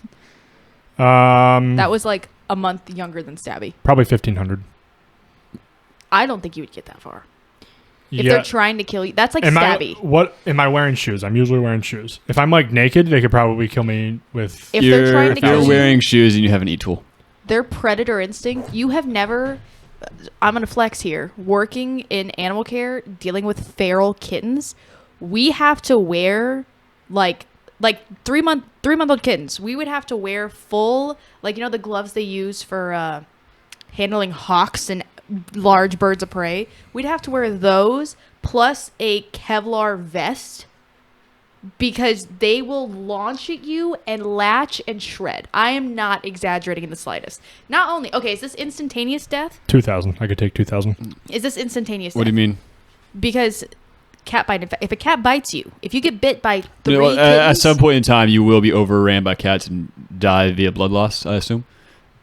That was like a month younger than Stabby. Probably 1,500. I don't think you would get that far. If Yeah. they're trying to kill you, that's like Am Stabby. I wearing shoes? I'm usually wearing shoes. If I'm like naked, they could probably kill me with. If they're trying to If you're kill you, wearing shoes and you have an e-tool. their predator instinct, you have never, I'm going to flex here, working in animal care, dealing with feral kittens, we have to wear like 3-month-old kittens. We would have to wear full, like, you know, the gloves they use for handling hawks and large birds of prey. We'd have to wear those plus a Kevlar vest because they will launch at you and latch and shred. I am not exaggerating in the slightest. Not only, okay, is this instantaneous death? 2,000. I could take 2,000. Is this instantaneous What death? do you mean? Because cat bite, if a cat bites you, if you get bit by three You know, kittens, at some point in time, you will be overran by cats and die via blood loss, I assume.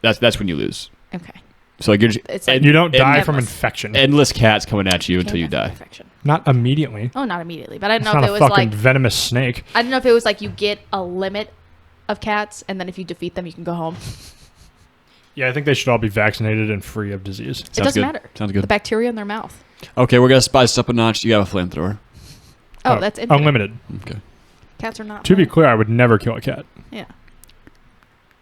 That's when you lose. okay. So like you're just It's like You don't die endless. from infection. endless cats coming at you until Can't you have an die. infection. Not immediately. Oh, not immediately, but I It's don't know not if a it was fucking like venomous snake. I don't know if it was like you get a limit of cats, and then if you defeat them, you can go home. Yeah, I think they should all be vaccinated and free of disease. It doesn't matter. Sounds The good. bacteria in their mouth. Okay, we're gonna spice this up a notch. You have a flamethrower. Oh, that's infinite. unlimited. Okay. Cats are not. To be fun. clear, I would never kill a cat. Yeah.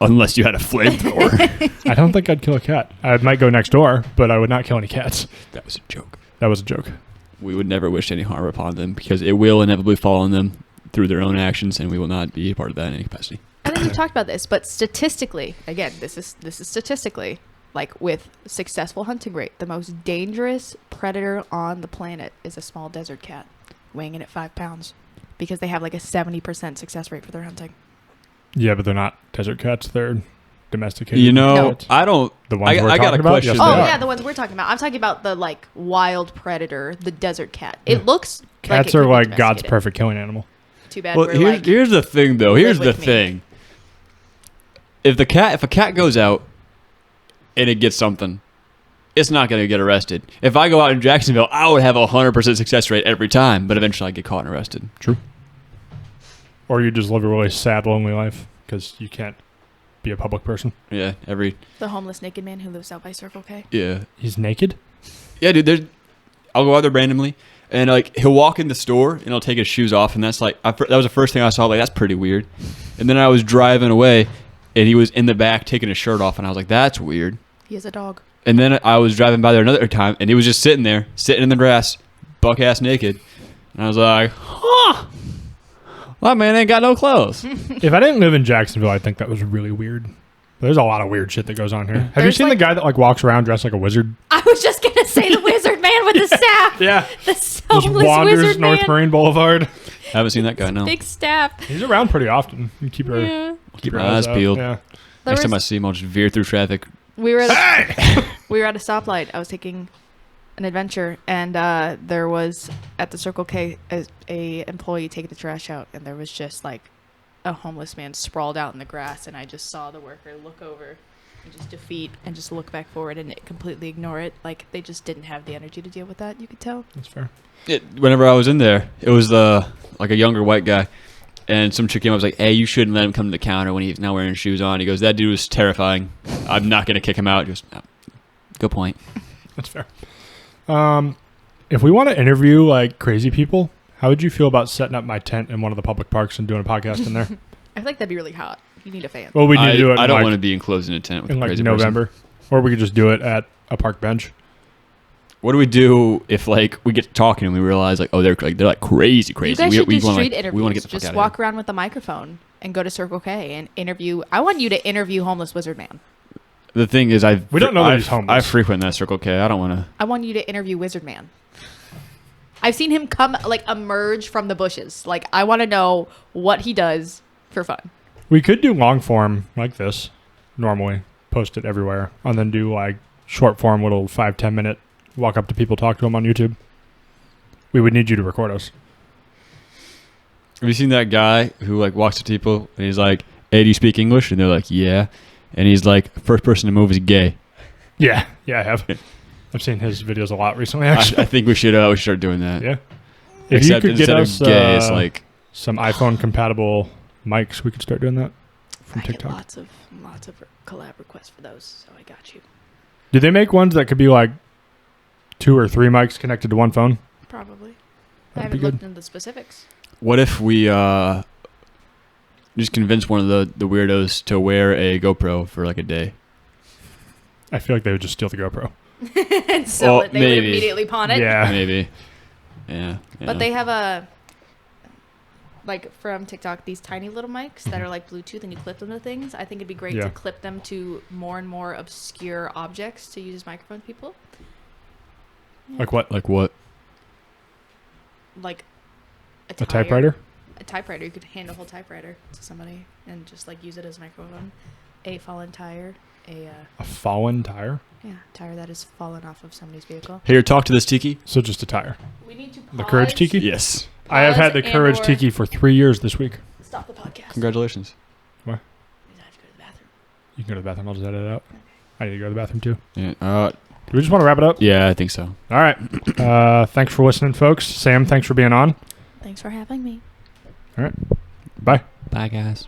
Unless you had a flamethrower. I don't think I'd kill a cat. I might go next door, but I would not kill any cats. That was a joke. That was a joke. We would never wish any harm upon them because it will inevitably fall on them through their own actions, and we will not be a part of that in any capacity. I think we talked about this, but statistically, again, this is statistically, like with successful hunting rate, the most dangerous predator on the planet is a small desert cat, weighing in at 5 pounds, because they have like a 70% success rate for their hunting. Yeah, but they're not desert cats. They're domesticated. You know, No. I don't. The ones we're I got talking a about? question. Yes, Oh they are. yeah, the ones we're talking about. I'm talking about the like wild predator, the desert cat. It looks Cats like it are could be like God's domesticated. perfect killing animal. Too bad Well, we're here's, like here's the thing, though. live Here's the with me. thing. If a cat goes out and it gets something, it's not going to get arrested. If I go out in Jacksonville, I would have a 100% success rate every time, but eventually I get caught and arrested. True. Or you just live a really sad, lonely life because you can't be a public person. Yeah, the homeless naked man who lives out by Circle K. yeah. He's naked? Yeah, dude, I'll go out there randomly, and like he'll walk in the store and he'll take his shoes off, and that's like that was the first thing I saw. Like that's pretty weird. And then I was driving away, and he was in the back taking his shirt off, and I was like, that's weird. He is a dog. And then I was driving by there another time, and he was just sitting there, sitting in the grass, buck ass naked, and I was like, huh, that man ain't got no clothes. If I didn't live in Jacksonville, I'd think that was really weird. There's a lot of weird shit that goes on here. Have you There's seen like- the guy that like walks around dressed like a wizard? I was just gonna say the wizard man with the staff. Yeah. The Just homeless wanders wizard North man. Marine Boulevard. Haven't seen that guy, no. Big staff. He's around pretty often. You keep your Yeah. Keep your my eyes out. peeled. Yeah. Next time I was- see him, I'll just veer through traffic. We were at we were at a stoplight. I was taking an adventure, and there was at the Circle K a employee taking the trash out, and there was just like a homeless man sprawled out in the grass, and I just saw the worker look over and just defeat and just look back forward and completely ignore it. Like they just didn't have the energy to deal with that. You could tell. That's fair. Whenever I was in there, it was like a younger white guy. And some chick came up and was like, hey, you shouldn't let him come to the counter when he's not wearing shoes on. He goes, that dude was terrifying. I'm not going to kick him out. He goes, oh, good point. That's fair. If we want to interview like crazy people, how would you feel about setting up my tent in one of the public parks and doing a podcast in there? I feel like that'd be really hot. You need a fan. Well, we need to do it I in, don't like, want to be enclosed in a tent with in a like crazy November. person. Or we could just do it at a park bench. What do we do if like we get to talking and we realize like, oh, they're like crazy? You guys should do wanna, street like, interviews. we want to get the fuck Just out walk of here. around with a microphone and go to Circle K and interview. I want you to interview homeless wizard man. The thing is, We don't know that he's homeless. I frequent that Circle K. I don't want to. I want you to interview wizard man. I've seen him come like emerge from the bushes. Like I want to know what he does for fun. We could do long form like this normally, post it everywhere, and then do like short form little 5-10 minute walk up to people, talk to them on YouTube. We would need you to record us. Have you seen that guy who like walks to people and he's like, hey, do you speak English? And they're like, yeah. And he's like, first person to move is gay. Yeah, I have. I've seen his videos a lot recently, I actually. think we should start doing that. Yeah. If Except you could get instead us of gay, it's like some iPhone compatible mics, we could start doing that from I get TikTok. lots of collab requests for those, so I got you. Do they make ones that could be like 2 or 3 mics connected to one phone? Probably. I That'd be haven't good. looked into the specifics. what if we just convince one of the weirdos to wear a GoPro for like a day? I feel like they would just steal the GoPro. And sell Well, it. They would maybe. immediately pawn it. Yeah. Maybe. Yeah. But they have like from TikTok, these tiny little mics that are like Bluetooth and you clip them to things. I think it'd be great Yeah. to clip them to more and more obscure objects to use as microphone people. Like what? Like what? Like A tire. typewriter? A typewriter. You could hand a whole typewriter to somebody and just like use it as a microphone. A fallen tire. A fallen tire? Tire that has fallen off of somebody's vehicle. Here, talk to this tiki. So just a tire. We need to pause. The Courage Tiki? Yes. I have had the Pause Courage and/or- Tiki for 3 years this week. Stop the podcast. Congratulations. I have to go to the bathroom. You can go to the bathroom. I'll just edit it out. I need to go to the bathroom too. Yeah. Do we just want to wrap it up? Yeah, I think so. All right. Thanks for listening, folks. Sam, thanks for being on. Thanks for having me. All right. Bye. Bye, guys.